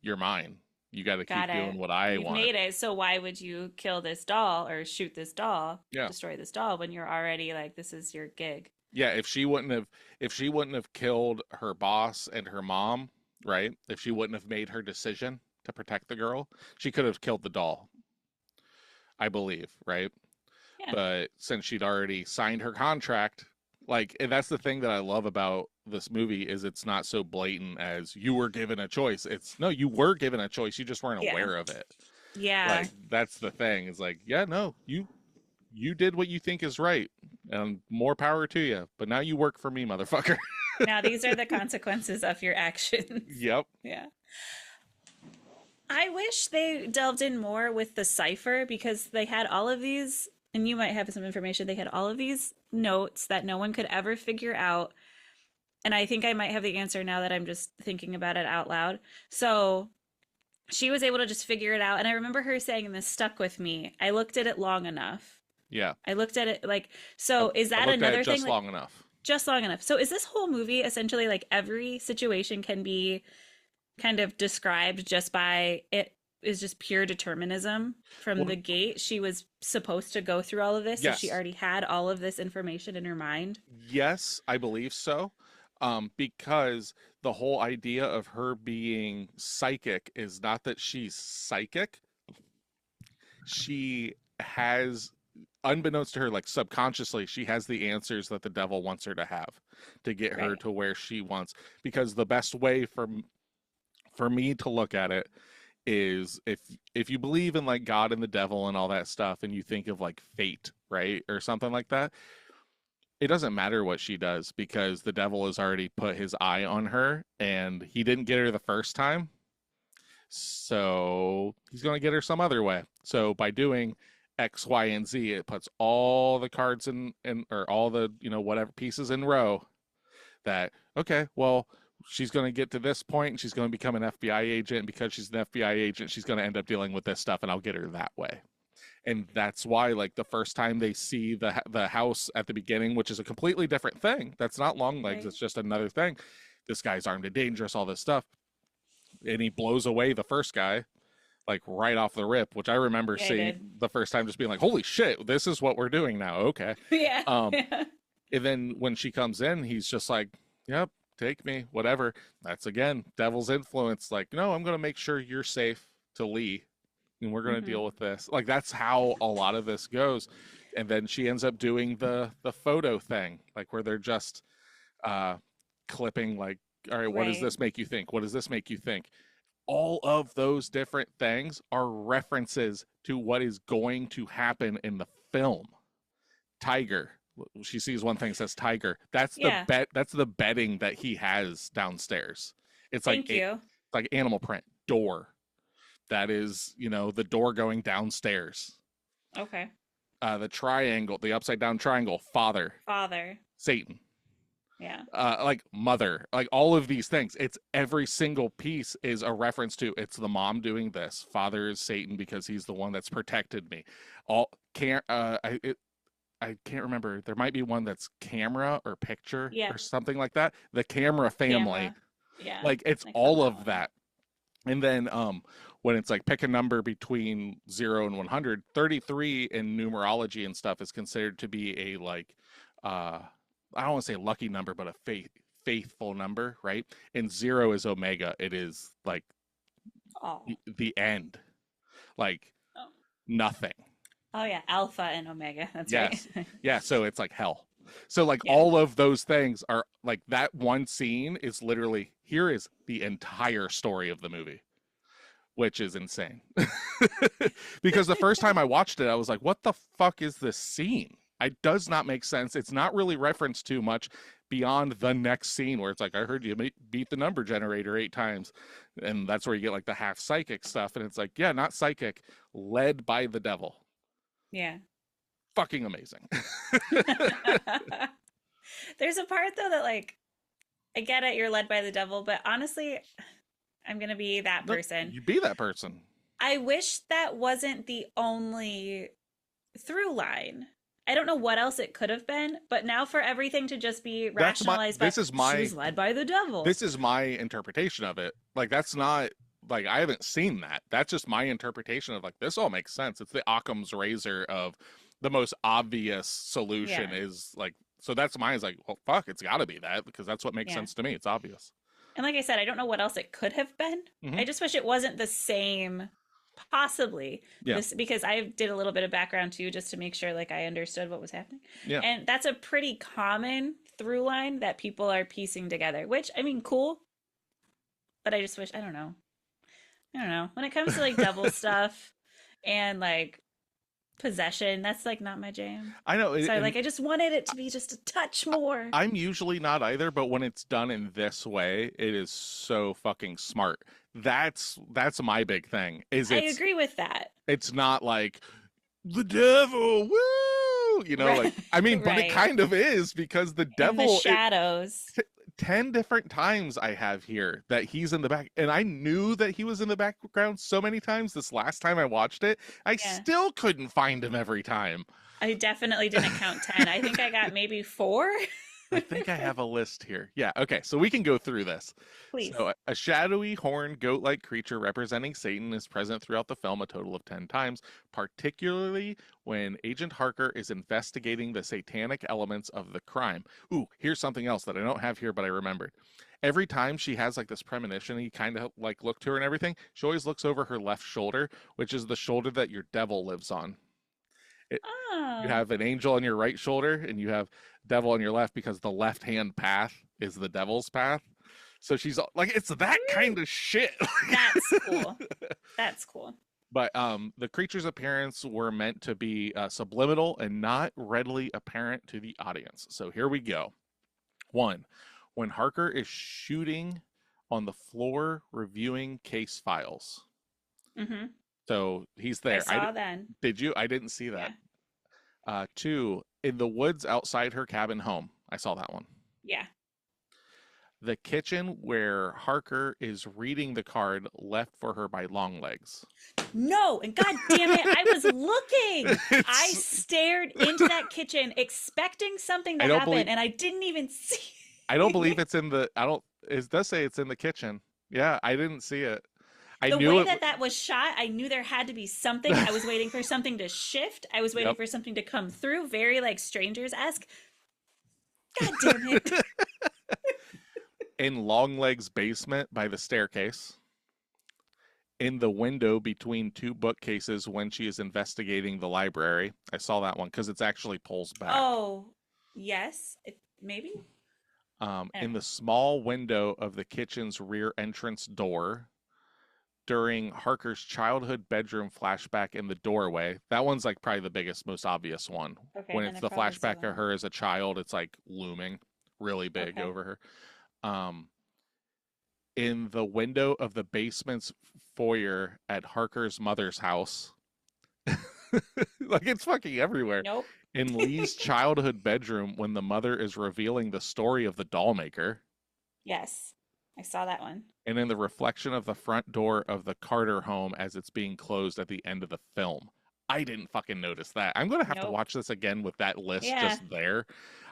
you're mine. You got to Got keep it. doing what I You've want." made it, so why would you kill this doll or shoot this doll, Yeah, destroy this doll when you're already like this is your gig? yeah. If she wouldn't have killed her boss and her mom, right? If she wouldn't have made her decision to protect the girl, she could have killed the doll, I believe, right? Yeah. But since she'd already signed her contract, like, and that's the thing that I love about this movie is it's not so blatant as you were given a choice. It's no, you were given a choice, you just weren't Yeah. aware of it. Yeah. Like that's the thing. It's like, yeah, no, you did what you think is right, and more power to you. But now you work for me, motherfucker. Now these are the consequences of your actions. Yep. Yeah. I wish they delved in more with the cipher because they had all of these, and you might have some information. They had all of these notes that no one could ever figure out. And I think I might have the answer now that I'm just thinking about it out loud. So she was able to just figure it out. And I remember her saying, and this stuck with me. I looked at it long enough. Yeah. I looked at it like, so is I that looked at another it thing? just Like, long enough. just long enough. So is this whole movie essentially like every situation can be kind of described just by it is just pure determinism from Well, the gate? She was supposed to go through all of this, so she yes. already had all of this information in her mind. Yes, I believe so. Because the whole idea of her being psychic is not that she's psychic. She has, unbeknownst to her, like subconsciously, she has the answers that the devil wants her to have to get her Right. to where she wants. Because the best way for me to look at it is if you believe in like God and the devil and all that stuff, and you think of like fate, right, or something like that, it doesn't matter what she does because the devil has already put his eye on her and he didn't get her the first time. So he's going to get her some other way. So by doing X, Y, and Z, it puts all the cards in or all the, whatever pieces in row that, okay, well, she's going to get to this point and she's going to become an FBI agent. And because she's an FBI agent, she's going to end up dealing with this stuff and I'll get her that way. And that's why, like, the first time they see the house at the beginning, which is a completely different thing, that's not Longlegs, Right. it's just another thing. This guy's armed and dangerous, all this stuff, and he blows away the first guy like right off the rip, which I remember Yeah, I seeing did. the first time, just being like, "Holy shit, this is what we're doing now." Okay, Yeah. um, Yeah. and then when she comes in, he's just like, "Yep, take me, whatever." That's again devil's influence. Like, no, I'm gonna make sure you're safe to Lee and we're going to Hmm. deal with this. Like that's how a lot of this goes. And then she ends up doing the photo thing, like where they're just uh clipping like, all right, what does Right. this make you think? What does this make you think? All of those different things are references to what is going to happen in the film. Tiger. She sees one thing, says tiger. That's the Yeah. bet. That's the bedding that he has downstairs. It's like Thank you. like animal print door. That is, the door going downstairs. Okay. The triangle, the upside down triangle, father, Father. Satan, Yeah. like mother, like all of these things. It's every single piece is a reference to it's the mom doing this. Father is Satan because he's the one that's protected me. All can't. I can't remember. There might be one that's camera or picture Yeah, or something like that. The camera family. camera. Yeah, Like it's I call all that of one. that. And then when it's like pick a number between 0 and 100, 33 in numerology and stuff is considered to be a like uh I don't want to say lucky number, but a faithful number, right? And 0 is omega. It is like Oh. the end. Like Oh, nothing. oh yeah, Alpha and Omega. That's right. Yes. Yeah, so it's like hell. So like Yeah. all of those things are like that one scene is literally here is the entire story of the movie, which is insane. Because the first time I watched it, I was like, what the fuck is this scene? It does not make sense. It's not really referenced too much beyond the next scene where it's like, I heard you beat the number generator 8 times. And that's where you get like the half psychic stuff. And it's like, yeah, not psychic, led by the devil. Yeah. Fucking amazing. There's a part though that like I get it, you're led by the devil, but honestly, I'm gonna be that No, person. you be that person. I wish that wasn't the only through line. I don't know what else it could have been, but now for everything to just be That's my rationalized by this is she my was led by the devil. this is my interpretation of it. Like that's not like I haven't seen that. That's just my interpretation of like this all makes sense. It's the Occam's razor of the most obvious solution Yeah. is like so that's mine is like, well fuck, it's gotta be that because that's what makes Yeah. sense to me. It's obvious. And like I said, I don't know what else it could have been. Hmm. I just wish it wasn't the same, possibly Yeah. this, because I did a little bit of background too, just to make sure like I understood what was happening. Yeah. And that's a pretty common through line that people are piecing together, which I mean, cool. But I just wish, I don't know. I don't know. When it comes to like devil stuff and like possession, that's like not my jam. I know So and like I just wanted it to be just a touch more. I'm usually not either, but when it's done in this way, it is so fucking smart. That's my big thing. Is I agree with that. it's not like the devil, woo, Right. like I mean, but it Right. kind of is because the In the devil shadows. 10 different times I have here that he's in the back and I knew that he was in the background so many times this last time I watched it. I Yeah. still couldn't find him every time. I definitely didn't count 10. I think I got maybe 4. I think I have a list here. Yeah, okay, so we can go through this. Please. So, a shadowy, horned, goat like creature representing Satan is present throughout the film a total of 10 times, particularly when Agent Harker is investigating the satanic elements of the crime. Ooh, here's something else that I don't have here, but I remembered. Every time she has like this premonition, you kind of like look to her and everything, she always looks over her left shoulder, which is the shoulder that your devil lives on. You Oh. have an angel on your right shoulder and you have devil on your left because the left hand path is the devil's path. So she's like, it's that kind of shit. That's cool. That's cool. But the creature's appearance were meant to be subliminal and not readily apparent to the audience. So here we go. 1, when Harker is shooting on the floor reviewing case files. Mm-hmm. So he's I there. saw then. Did you? I didn't see Yeah. that. 2, in the woods outside her cabin home. I saw that one. Yeah. The kitchen where Harker is reading the card left for her by Longlegs. No, and god damn it, I was looking. I It's- stared into that kitchen expecting something to I don't happen believe- and I didn't even see. I don't believe it's in the. I don't. It does say it's in the kitchen. Yeah, I didn't see it. I The knew way it. that was shot, I knew there had to be something. I was waiting for something to shift. I was waiting Yep. for something to come through, very like Strangers-esque. God damn it. In Longlegs' basement by the staircase. In the window between 2 bookcases when she is investigating the library. I saw that one because it's actually pulls back. Oh, yes. Maybe? In the small window of the kitchen's rear entrance door. During Harker's childhood bedroom flashback in the doorway. That one's like probably the biggest, most obvious one. Okay, When then it's I the probably saw flashback that of her as a child, it's like looming really big Okay. over her. In the window of the basement's foyer at Harker's mother's house. Like it's fucking everywhere. Nope. In Lee's childhood bedroom when the mother is revealing the story of the doll maker. Yes. I saw that one. And in the reflection of the front door of the Carter home as it's being closed at the end of the film. I didn't fucking notice that. I'm gonna have to Nope. watch this again with that list Yeah. just there.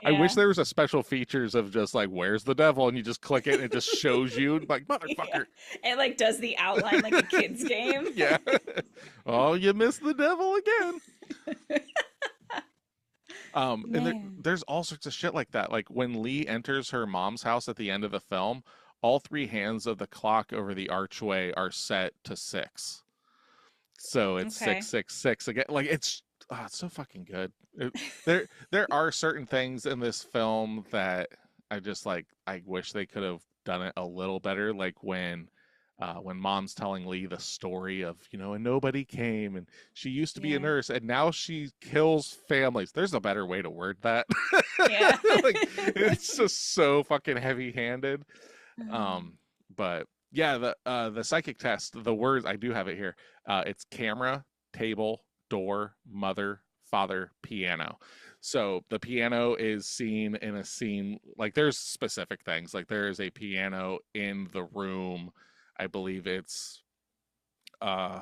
I wish Yeah. there was a special features of just like, where's the devil? And you just click it and it just shows you like, Yeah. motherfucker. It like does the outline like a kid's game. Yeah. Oh, you missed the devil again. And Man. there's all sorts of shit like that. Like when Lee enters her mom's house at the end of the film, all three hands of the clock over the archway are set to six. So it's Okay. 666 again. Like it's so fucking good. There are certain things in this film that I just like. I wish they could have done it a little better. Like when mom's telling Lee the story of, and nobody came, and she used to be a Yeah. nurse, and now she kills families. There's a better way to word that. Yeah. Like it's just so fucking heavy-handed. But yeah, the psychic test, the words I do have it here. It's camera, table, door, mother, father, piano. So the piano is seen in a scene, like there's specific things, like there is a piano in the room. I believe it's uh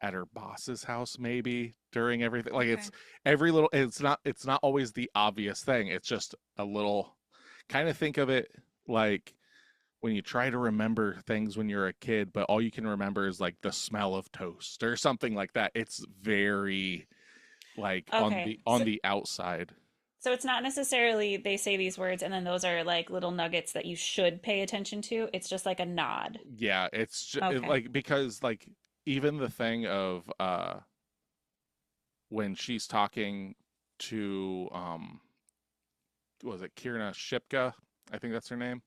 at her boss's house, maybe, during everything. Like it's Okay. every little, it's not always the obvious thing. It's just a little, kind of think of it like when you try to remember things when you're a kid, but all you can remember is like the smell of toast or something like that. It's very like on Okay. the on the outside. So it's not necessarily they say these words and then those are like little nuggets that you should pay attention to. It's just like a nod. Yeah, it's Okay. like, because like even the thing of when she's talking to was it Kierna Shipka? I think that's her name,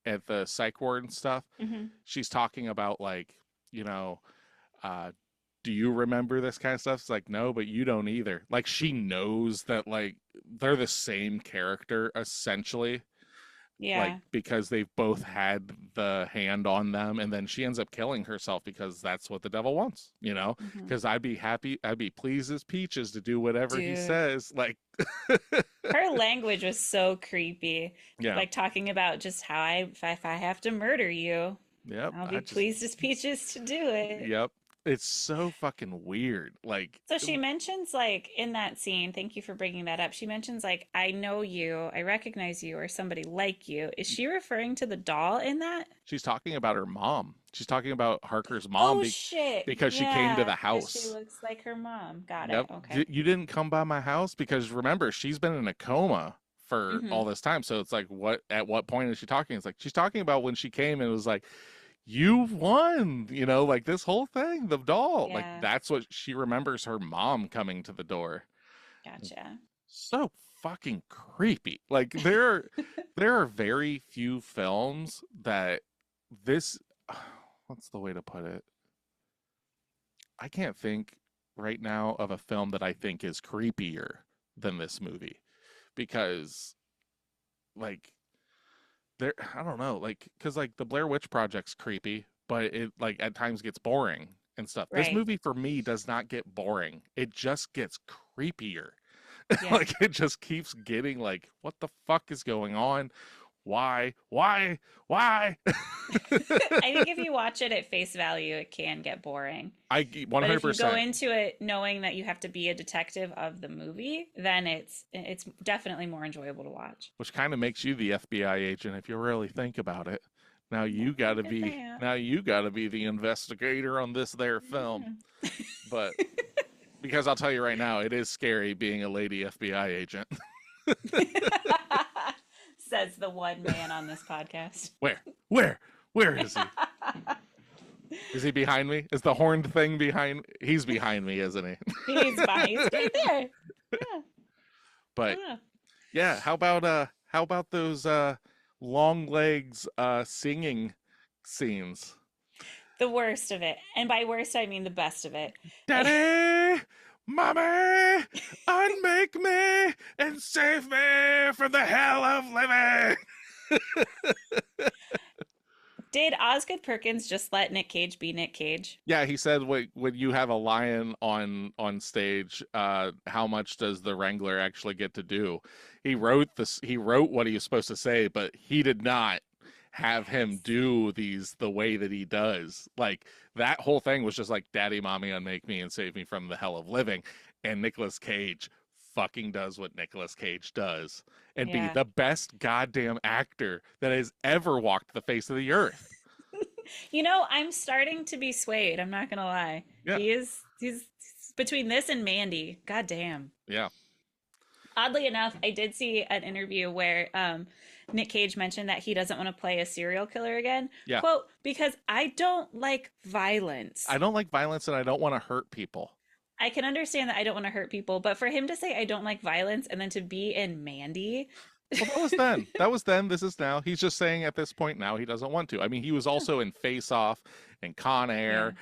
at the psych ward and stuff. Hmm. She's talking about like, you know, uh do you remember this kind of stuff? It's like, no, but you don't either. Like she knows that like they're the same character essentially, like Yeah. because they've both had the hand on them, and then she ends up killing herself because that's what the devil wants, Hmm. because I'd be pleased as peaches to do whatever he Dude, says, like. her language was so creepy. Yeah. Like talking about just how if I have to murder you, Yep. I'll I be just. pleased as peaches to do it. Yep. It's so fucking weird, like. So she mentions, like, in that scene, thank you for bringing that up. She mentions, like, I know you, I recognize you, or somebody like you. Is she referring to the doll in that? She's talking about her mom. She's talking about Harker's mom Oh, shit. because she came to Yeah, the because she house. looks like her mom. Got it. Yep. Okay. You didn't come by my house because remember, she's been in a coma for Mm-hmm. all this time. So it's like, at what point is she talking? It's like, she's talking about when she came and it was like, you won, like this whole thing, the doll. Like Yeah, that's what she remembers, her mom coming to the door. gotcha. So fucking creepy. Like there are very few films that this what's the way to put it? I can't think right now of a film that I think is creepier than this movie, because like I don't know, like cuz like the Blair Witch Project's creepy, but it like at times gets boring and stuff. This Right. movie for me does not get boring. It just gets creepier. Yeah. Like it just keeps getting like, what the fuck is going on? Why? I think if you watch it at face value, it can get boring. I But if you go 100%. into it knowing that you have to be a detective of the movie, then it's definitely more enjoyable to watch. Which kind of makes you the FBI agent if you really think about it. Now Yeah, you got to look at be that. now you got to be the investigator on this there film. Yeah. But because I'll tell you right now, it is scary being a lady FBI agent. Says the one man on this podcast. Where? Where? Where is he? Is he behind me? Is the horned thing behind? He's behind me, isn't he? He's fine. He's right there. Yeah. But Yeah. yeah, how about those long legs singing scenes? The worst of it. And by worst, I mean the best of it. Daddy, mommy, unmake me and save me from the hell of living. Did Osgood Perkins just let Nick Cage be Nick Cage? Yeah, he said when you have a lion on stage, how much does the wrangler actually get to do? He wrote what he was supposed to say, but he did not have him Yes. do these the way that he does. Like that whole thing was just like daddy mommy unmake me and save me from the hell of living. And Nicolas Cage fucking does what Nicolas Cage does and be Yeah. the best goddamn actor that has ever walked the face of the earth. You know, I'm starting to be swayed. I'm not gonna lie. Yeah. He's between this and Mandy. God damn. Yeah. Oddly enough, I did see an interview where Nick Cage mentioned that he doesn't want to play a serial killer again. Yeah. Quote, because I don't like I violence. don't like violence and I don't want to hurt people. I can understand that I don't want to hurt people, but for him to say I don't like violence and then to be in Mandy, Well, that was then. That was then. This is now. He's just saying at this point now he doesn't want to. I mean, he was yeah, also in Face Off and Con yeah, Air,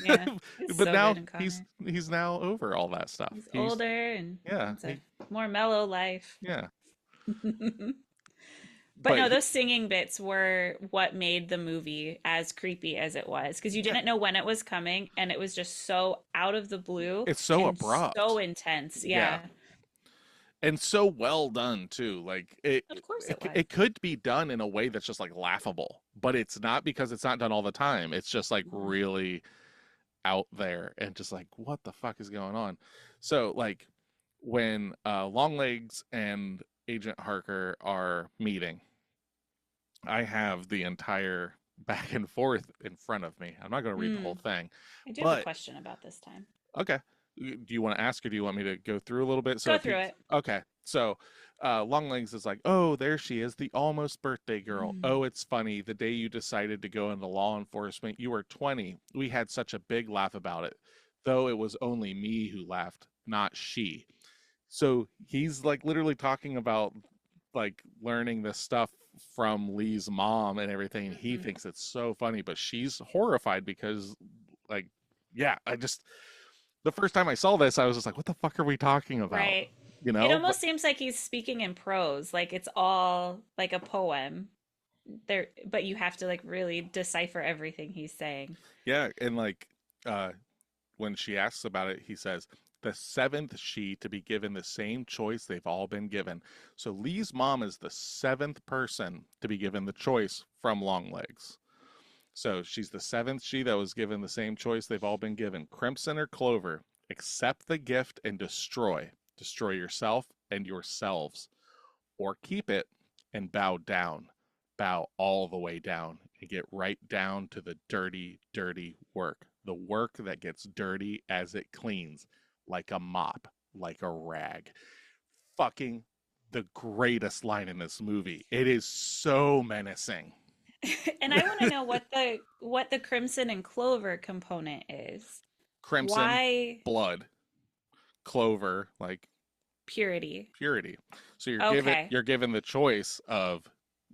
yeah. He's but so now good in he's Connor. he's now over all that stuff. He's He's older and yeah, it's a more mellow life. yeah. But But no, those singing bits were what made the movie as creepy as it was because you yeah, didn't know when it was coming and it was just so out of the blue it's so and so abrupt. intense. Yeah, Yeah, and so well done too. Like of course it was. it could be done in a way that's just like laughable, but it's not because it's not done all the time. It's just like Mhm. really out there and just like what the fuck is going on. So like when Longlegs and Agent Harker are meeting, I have the entire back and forth in front of me. I'm not going to read the whole Mm. thing, I do have a but question about this time. okay. Do you want to ask or do you want me to go through a little bit? So Go if you, through it. okay. So Longlegs is like, oh, there she is, the almost birthday girl. Mm. Oh, it's funny. The day you decided to go into law enforcement, you were 20. We had such a big laugh about it, though it was only me who laughed, not she. So he's like literally talking about like learning this stuff from Lee's mom and everything. And he Mhm. thinks it's so funny, but she's horrified because, like, yeah, I just, the first time I saw this, I was just like, what the fuck are we talking about? Right. You It know? But almost seems like he's speaking in prose, like it's all like a poem. There, but you have to like really decipher everything he's saying. yeah. And like, uh, when she asks about it, he says, the seventh she to be given the same choice they've all been given. So Lee's mom is the seventh person to be given the choice from Longlegs. So she's the seventh she that was given the same choice they've all been given. Crimson or Clover, accept the gift and destroy. Destroy yourself and yourselves. Or keep it and bow down. Bow all the way down and get right down to the dirty, dirty work. The work that gets dirty as it cleans, like a mop, like a rag. Fucking the greatest line in this movie. It is so menacing. And I want to know what the crimson and clover component is. Crimson, Why blood. Clover, like purity? purity. So Okay. you're given the choice of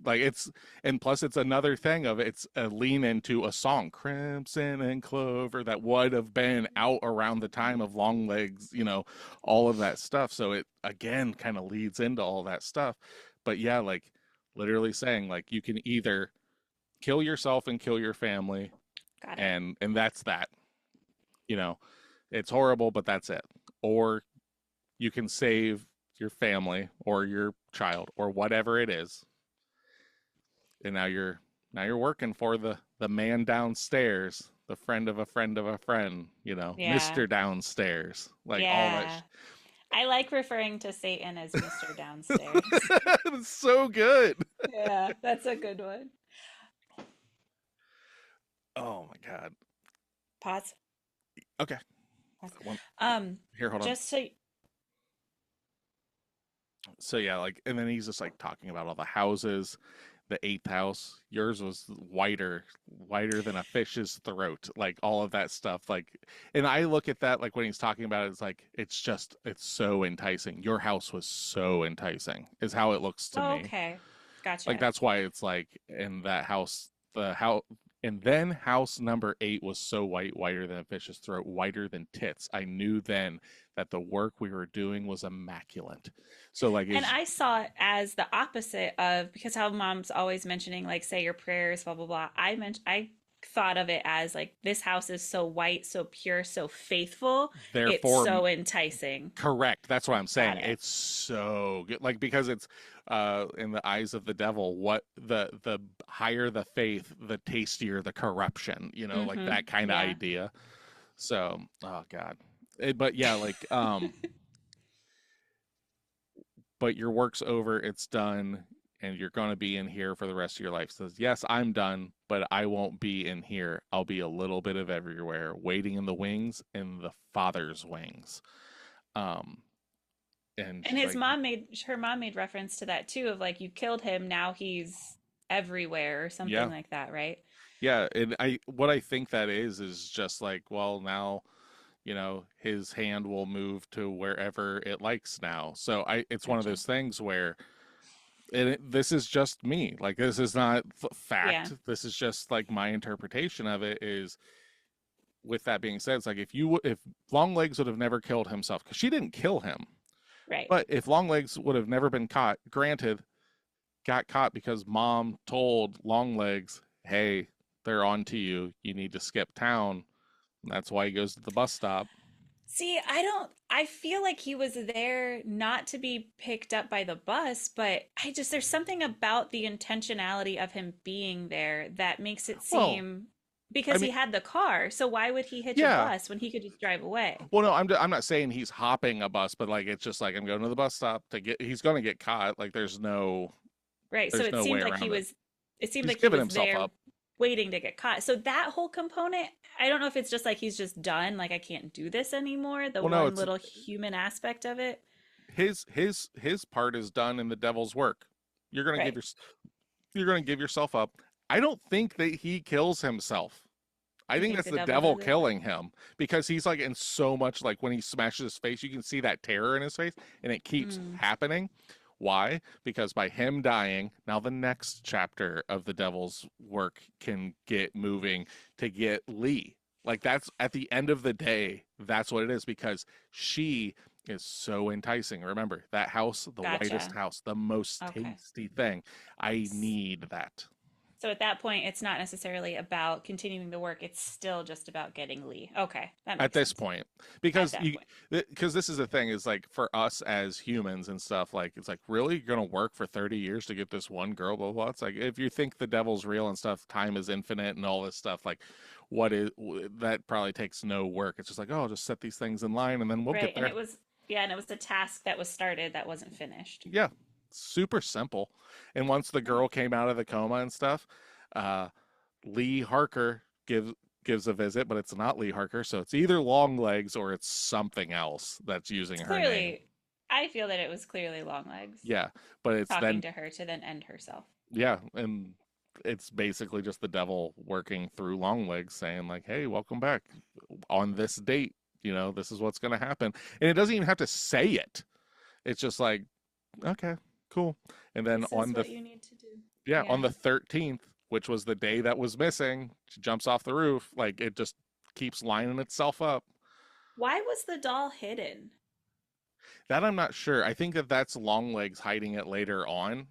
like it's and plus it's another thing of it's a lean into a song Crimson and Clover that would have been out around the time of Longlegs, you know, all of that stuff. So it again kind of leads into all that stuff. But yeah, like literally saying like you can either kill yourself and kill your family Got it. and that's that. You know, it's horrible, but that's it. Or you can save your family or your child or whatever it is, and now you're working for the man downstairs, the friend of a friend of a friend, you know, Yeah. Mr. Downstairs, like all that Yeah. I like referring to Satan as Mr. Downstairs. it's so good. Yeah, that's a good one. Oh my god. Pause. Okay. Pause. One, Um, here, hold on. just so So yeah, like, and then he's just like talking about all the houses. The eighth house, yours was whiter than a fish's throat. Like all of that stuff. Like, and I look at that like when he's talking about it, it's like it's so enticing. Your house was so enticing, is how it looks to oh, me. okay. Like Gotcha. that's why it's like in that house, the house. And then house number 8 was so white, whiter than a fish's throat, whiter than tits. I knew then that the work we were doing was immaculate. So like And is I saw it as the opposite of because how mom's always mentioning like say your prayers, blah blah blah. I thought of it as like this house is so white, so pure, so faithful. It's Therefore, so enticing. correct. That's what I'm Got saying. it. It's so good. Like because it's in the eyes of the devil, what the higher the faith, the tastier the corruption, like Mm-hmm. that kind of Yeah. idea. So, oh God. But yeah, like but your work's over, it's done, and you're going to be in here for the rest of your life. Says, yes, I'm done, but I won't be in here. I'll be a little bit of everywhere, waiting in the wings, in the Father's wings. Um, and And she's like, her mom made reference to that too, of like, you killed him, now he's everywhere or something yeah, like that, right? yeah. And what I think that is just like, well, now, his hand will move to wherever it likes now. So it's one of Gotcha. those things where this is just me. Like this is not Yeah, fact. This is just like my interpretation of it is. With that being said, it's like if Longlegs would have never killed himself, because she didn't kill him, right. but if Longlegs would have never been caught, granted, got caught because mom told Longlegs, "Hey, they're on to you. You need to skip town." And that's why he goes to the bus stop. See, I feel like he was there not to be picked up by the bus, but there's something about the intentionality of him being there that makes it Well, seem, I because he mean, had the car, so why would he hitch a yeah. bus when he could just drive away? Well, no, I'm not saying he's hopping a bus, but like it's just like I'm going to the bus stop to get. He's going to get caught. Like Right. So there's it no way seemed like around it. He's he giving was himself there up. waiting to get caught. So that whole component, I don't know if it's just like he's just done, like I can't do this anymore, the Well, no, one it's little human aspect of it. his part is done in the devil's work. You're gonna give Right. your you're gonna give yourself up. I don't think that he kills himself. I You think think that's the the devil devil does it? killing him because he's like in so much like when he smashes his face, you can see that terror in his face, and it keeps Mm, happening. Why? Because by him dying, now the next chapter of the devil's work can get moving to get Lee. Like that's at the end of the day, that's what it is because she is so enticing. Remember, that house, the whitest gotcha. house, the most Okay. tasty thing. I need that. So at that point, it's not necessarily about continuing the work. It's still just about getting Lee. Okay, that At makes this sense. point At because that point. this is the thing is like for us as humans and stuff like it's like really you're gonna work for 30 years to get this one girl blah blah. It's like if you think the devil's real and stuff, time is infinite and all this stuff, like that probably takes no work. It's just like, oh, just set these things in line and then we'll Right. get there. And it was a task that was started that wasn't finished. Yeah, super simple. And once the Right. girl came out of the coma and stuff, uh Lee Harker gives a visit, but it's not Lee Harker, so it's either Longlegs or it's something else that's using It's her name. clearly, I feel that it was clearly Longlegs Yeah, but it's talking then to her to then end herself. yeah, and it's basically just the devil working through Longlegs saying like, "Hey, welcome back on this date. This is what's going to happen." And it doesn't even have to say it. It's just like, "Okay, cool." And then This is what you need to do. on Yeah. the 13th, which was the day that was missing, she jumps off the roof. Like it just keeps lining itself up. Why was the doll hidden? That I'm not sure. I think that that's Longlegs hiding it later on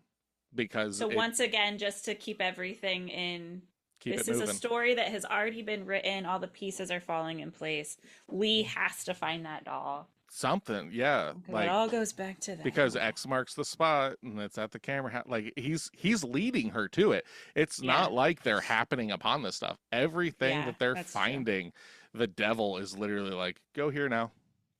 because So it once again, just to keep everything in, keep it this is a moving. story that has already been written. All the pieces are falling in place. Lee has to find that doll. Something, yeah. Okay, it Like all goes back to that. because Okay. X marks the spot and it's at the camera. Like he's leading her to it. It's Yeah. not like they're happening upon this stuff. Everything Yeah, that they're that's true. finding, the devil is literally like, go here now,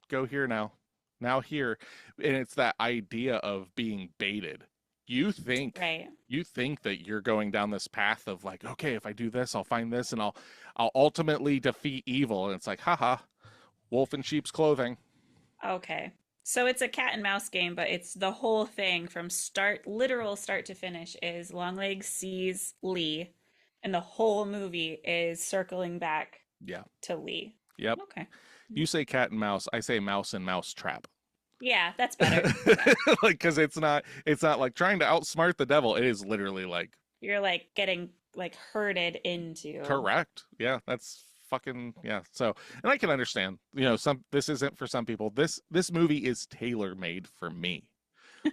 go here now, now here, and it's that idea of being baited. You think Right. you think that you're going down this path of like, okay, if I do this, I'll find this, and I'll ultimately defeat evil. And it's like, haha, wolf in sheep's clothing. Okay. So it's a cat and mouse game, but it's the whole thing from literal start to finish is Longlegs sees Lee, and the whole movie is circling back Yeah. to Lee. Yep. Okay. You say cat and mouse, I say mouse and mouse trap. Yeah, that's better. Yeah. Like because it's not like trying to outsmart the devil. It is literally like You're like getting like herded into. correct. Yeah, that's fucking yeah. So and I can understand. Some this isn't for some people. This movie is tailor made for me.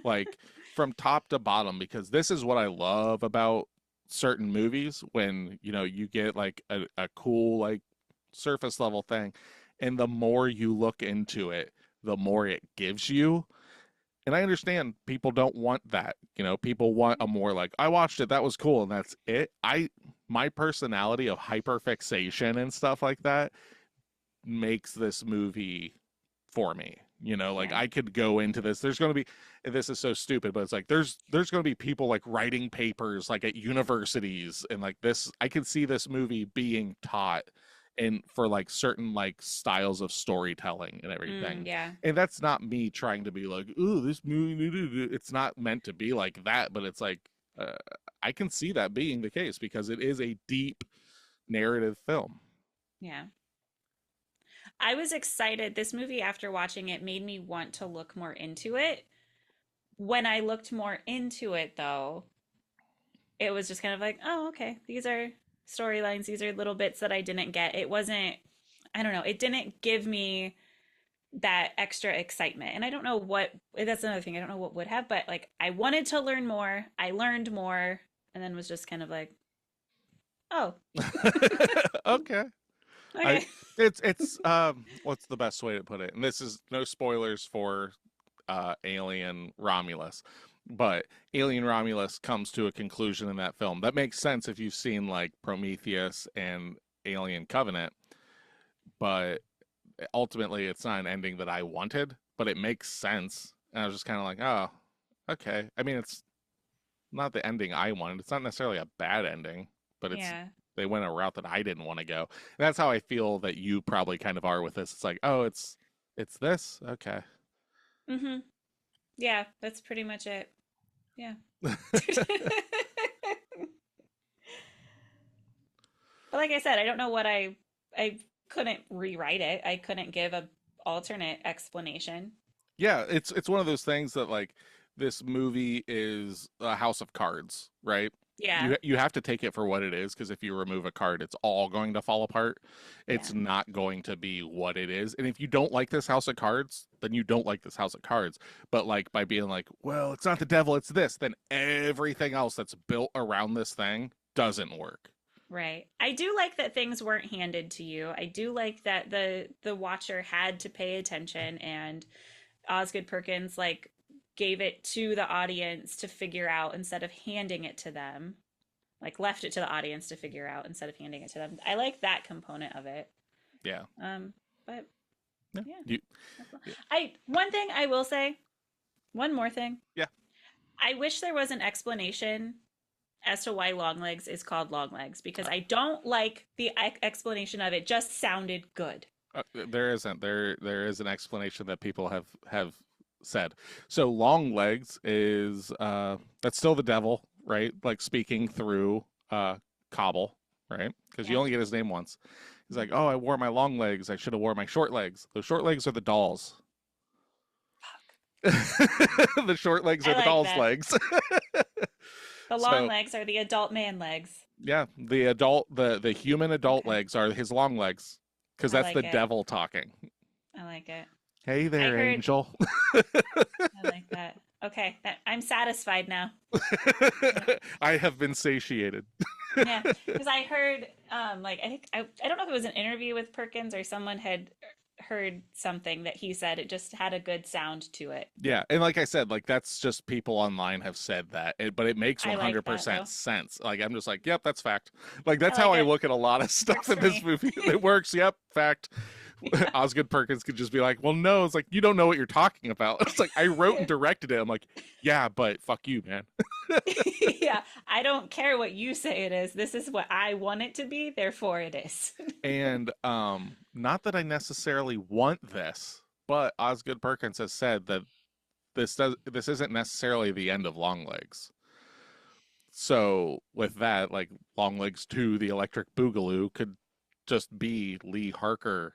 Like from top to bottom because this is what I love about certain movies when, you know, you get like a cool like surface level thing, and the more you look into it, the more it gives you. And I understand people don't want that. You know, people want a more like, I watched it, that was cool, and that's it. My personality of hyperfixation and stuff like that makes this movie for me. You know, like Yeah. I could go into this. There's going to be, this is so stupid, but it's like there's going to be people like writing papers like at universities and like this. I can see this movie being taught and for like certain like styles of storytelling and everything. Yeah. And that's not me trying to be like, oh, this movie. It's not meant to be like that, but it's like uh, I can see that being the case because it is a deep narrative film. Yeah. I was excited. This movie, after watching it, made me want to look more into it. When I looked more into it, though, it was just kind of like, oh, okay, these are storylines, these are little bits that I didn't get. It wasn't, I don't know, it didn't give me that extra excitement. And I don't know what, that's another thing, I don't know what would have, but like I wanted to learn more, I learned more, and then was just kind of like, oh, Okay. I okay. it's what's the best way to put it? And this is no spoilers for Alien Romulus, but Alien Romulus comes to a conclusion in that film. That makes sense if you've seen like Prometheus and Alien Covenant, but ultimately it's not an ending that I wanted, but it makes sense. And I was just kind of like, oh, okay. I mean, it's not the ending I wanted. It's not necessarily a bad ending, but it's Yeah. they went a route that I didn't want to go. And that's how I feel that you probably kind of are with this. It's like, oh, it's this? Okay. Mm-hmm. Yeah, that's pretty much it. Yeah. But like I said, I don't know what I couldn't rewrite it. I couldn't give a alternate explanation. Yeah, it's one of those things that like this movie is a house of cards, right? Yeah. You have to take it for what it is because if you remove a card, it's all going to fall apart. Yeah. It's not going to be what it is. And if you don't like this house of cards, then you don't like this house of cards. But like by being like, well, it's not the devil, it's this, then everything else that's built around this thing doesn't work. Right. I do like that things weren't handed to you. I do like that the watcher had to pay attention and Osgood Perkins like gave it to the audience to figure out instead of handing it to them. Like left it to the audience to figure out instead of handing it to them. I like that component of it. Yeah. But Yeah. yeah. You, yeah. I one thing I will say, one more thing. Yeah. I wish there was an explanation as to why Longlegs is called Longlegs because I don't like the explanation of it. Just sounded good. There isn't. There is an explanation that people have said. So long legs is that's still the devil, right? Like speaking through Cobble, right? Because you Yeah. only get his name once. He's like, "Oh, I wore my long legs. I should have wore my short legs. Those short legs are the dolls. The short legs I are the like dolls' that. legs." The long So legs are the adult man legs. yeah, the human adult Okay. legs are his long legs because I that's like the it. devil talking. I like it. Hey I there, heard angel. I like that. Okay, I'm satisfied now. Yeah. I have been satiated. Yeah, because I heard like I don't know if it was an interview with Perkins or someone had heard something that he said it just had a good sound to it. Yeah, and like I said, like that's just people online have said that, but it makes I like that 100% though. sense. Like I'm just like, yep, that's fact. Like I that's how like I it. look at a lot of stuff Works in for this me. movie. It works. Yep, fact. Yeah. Osgood Perkins could just be like, well, no, it's like you don't know what you're talking about. It's like I wrote and directed it. I'm like, yeah, but fuck you, man. Yeah, I don't care what you say it is. This is what I want it to be, therefore it is. And not that I necessarily want this, but Osgood Perkins has said that this isn't necessarily the end of Longlegs. So with that, like Longlegs 2, the Electric Boogaloo could just be Lee Harker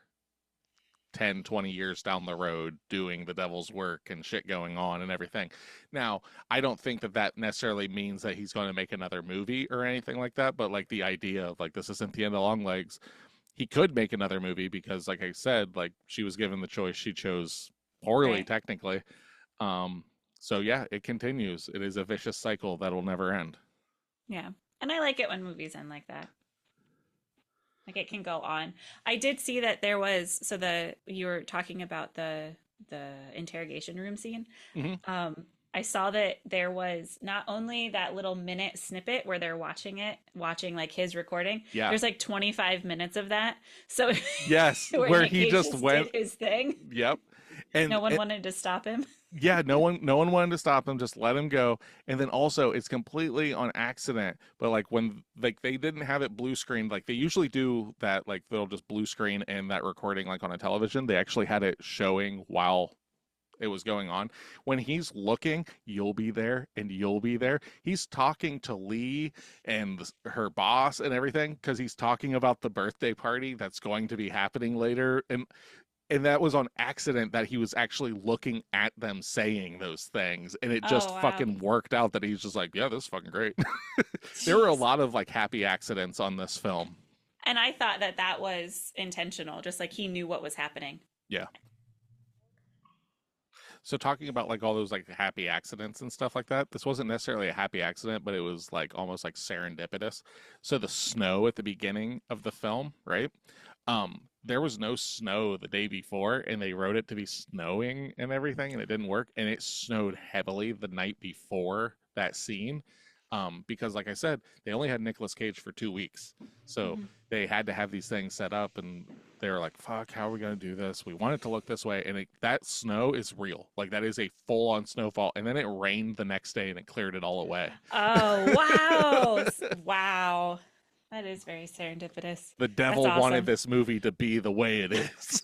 10, 20 years down the road doing the devil's work and shit going on and everything. Now, I don't think that that necessarily means that he's going to make another movie or anything like that, but like the idea of like this isn't the end of Longlegs, he could make another movie because like I said, like she was given the choice, she chose poorly Right. technically. Um so yeah, it continues. It is a vicious cycle that'll never end. Yeah. And I like it when movies end like that. Like it can go on. I did see that there was so the you were talking about the interrogation room scene. Hmm. I saw that there was not only that little minute snippet where they're watching like his recording. Yeah. There's like 25 minutes of that. So Yes, where where Nick he Cage just just did went. his thing. Yep. No one And wanted to stop him. yeah, no one wanted to stop him, just let him go. And then also it's completely on accident, but like when like they didn't have it blue screened like they usually do that, like they'll just blue screen and that recording like on a television. They actually had it showing while it was going on. When he's looking, you'll be there and you'll be there. He's talking to Lee and her boss and everything because he's talking about the birthday party that's going to be happening later. And that was on accident that he was actually looking at them saying those things, and it Oh just wow. fucking worked out that he's just like, yeah, this is fucking great. There were a Jeez. lot of like happy accidents on this film. And I thought that that was intentional, just like he knew what was happening. Yeah. So talking about like all those like happy accidents and stuff like that, this wasn't necessarily a happy accident, but it was like almost like serendipitous. So the snow at the beginning of the film, right? There was no snow the day before, and they wrote it to be snowing and everything, and it didn't work. And it snowed heavily the night before that scene. Because like I said, they only had Nicolas Cage for 2 weeks. So Mhm. they had to have these things set up, and they were like, fuck, how are we going to do this? We want it to look this way. And that snow is real. Like that is a full on snowfall. And then it rained the next day and it cleared it all away. Oh, wow. Wow. That is very serendipitous. The That's devil wanted awesome. this movie to be the way it is.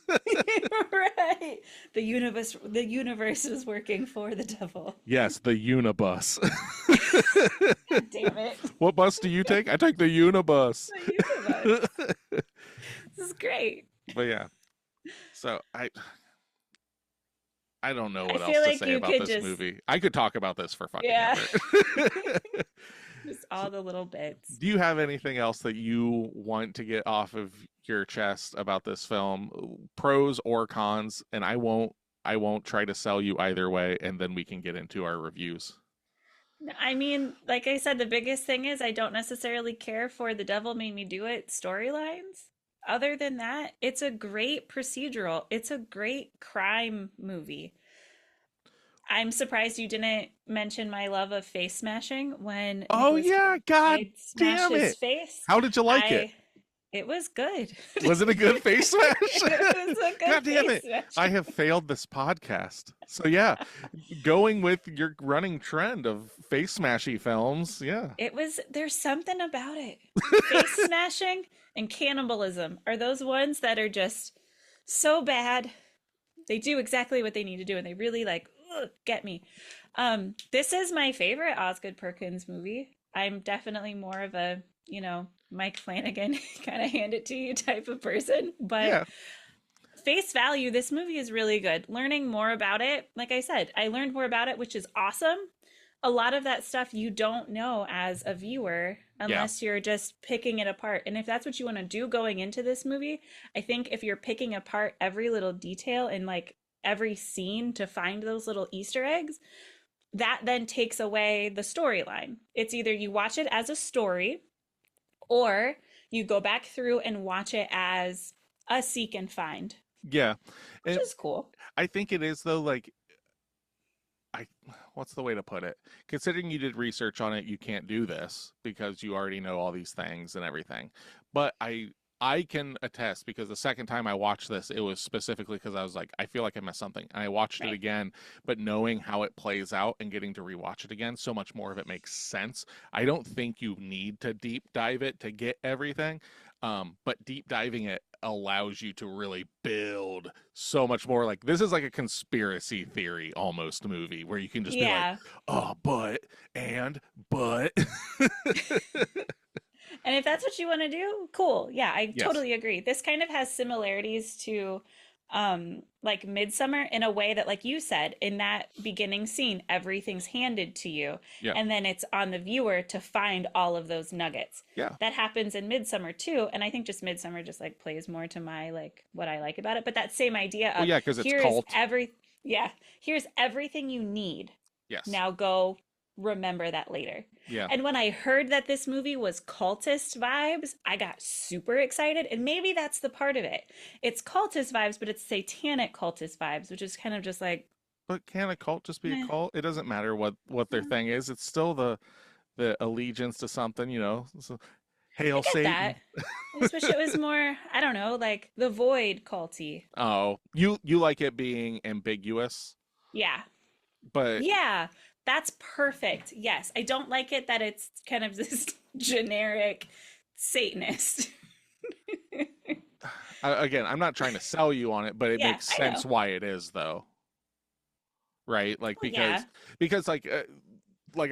Right. The universe was working for the devil. Yes, the Unibus. God damn it. What bus do you take? I take the Unibus. The universe. This is great. But yeah, so I don't know I what else feel to like say you about could this just, movie. I could talk about this for fucking yeah, ever. just all the little bits. Do you have anything else that you want to get off of your chest about this film, pros or cons? And I won't try to sell you either way, and then we can get into our reviews. I mean, like I said, the biggest thing is I don't necessarily care for the devil made me do it storylines. Other than that, it's a great procedural. It's a great crime movie. I'm surprised you didn't mention my love of face smashing when Oh Nicolas Cage yeah, god did smash damn his it. face. How did you like it? I It was good. Was it a good face smash? It was a good God damn face it. I smashing. have failed this podcast. So yeah, going with your running trend of face smashy films. Yeah. There's something about it. Face smashing and cannibalism are those ones that are just so bad. They do exactly what they need to do and they really like get me. This is my favorite Osgood Perkins movie. I'm definitely more of a, Mike Flanagan kind of hand it to you type of person, but Yeah. face value, this movie is really good. Learning more about it, like I said, I learned more about it, which is awesome. A lot of that stuff you don't know as a viewer Yeah. unless you're just picking it apart. And if that's what you want to do going into this movie, I think if you're picking apart every little detail and like every scene to find those little Easter eggs, that then takes away the storyline. It's either you watch it as a story or you go back through and watch it as a seek and find, Yeah. which And is cool. I think it is though, like I what's the way to put it? Considering you did research on it, you can't do this because you already know all these things and everything. But I can attest because the second time I watched this, it was specifically because I was like, I feel like I missed something. And I watched it Right. again, but knowing how it plays out and getting to rewatch it again, so much more of it makes sense. I don't think you need to deep dive it to get everything. But deep diving it allows you to really build so much more. Like this is like a conspiracy theory almost movie where you can just be like, Yeah. oh, but And if that's what you want to do, cool. Yeah, I yes, totally agree. This kind of has similarities to like Midsummer in a way that like you said, in that beginning scene, everything's handed to you yeah, and then it's on the viewer to find all of those nuggets. yeah. That happens in Midsummer too, and I think just Midsummer just like plays more to my like what I like about it, but that same idea Well, of yeah, because it's here's cult. every yeah, here's everything you need. Yes. Now go remember that later. Yeah. And when I heard that this movie was cultist vibes, I got super excited. And maybe that's the part of it. It's cultist vibes, but it's satanic cultist vibes, which is kind of just like, But can a cult just be a meh. cult? It doesn't matter what their thing is. It's still the allegiance to something, you know. So, I Hail get that. Satan. I just wish it was more, I don't know, like the void culty. Oh, you like it being ambiguous, Yeah. but Yeah. That's perfect. Yes. I don't like it that it's kind of this generic Satanist. again, I'm not trying to sell you on it, but it Yeah, makes I sense know. why it is though, right? Like Well, yeah. because like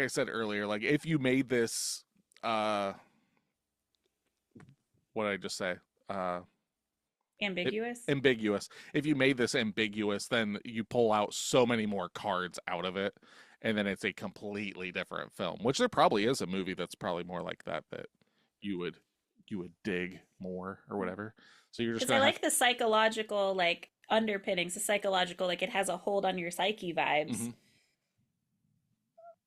I said earlier, like if you made this uh what did I just say? Uh it, Ambiguous. ambiguous. If you made this ambiguous, then you pull out so many more cards out of it, and then it's a completely different film. Which there probably is a movie that's probably more like that you would you would dig more or whatever. So you're just Because I gonna have. like the psychological, like, underpinnings, the psychological, like, it has a hold on your psyche vibes, Mhm.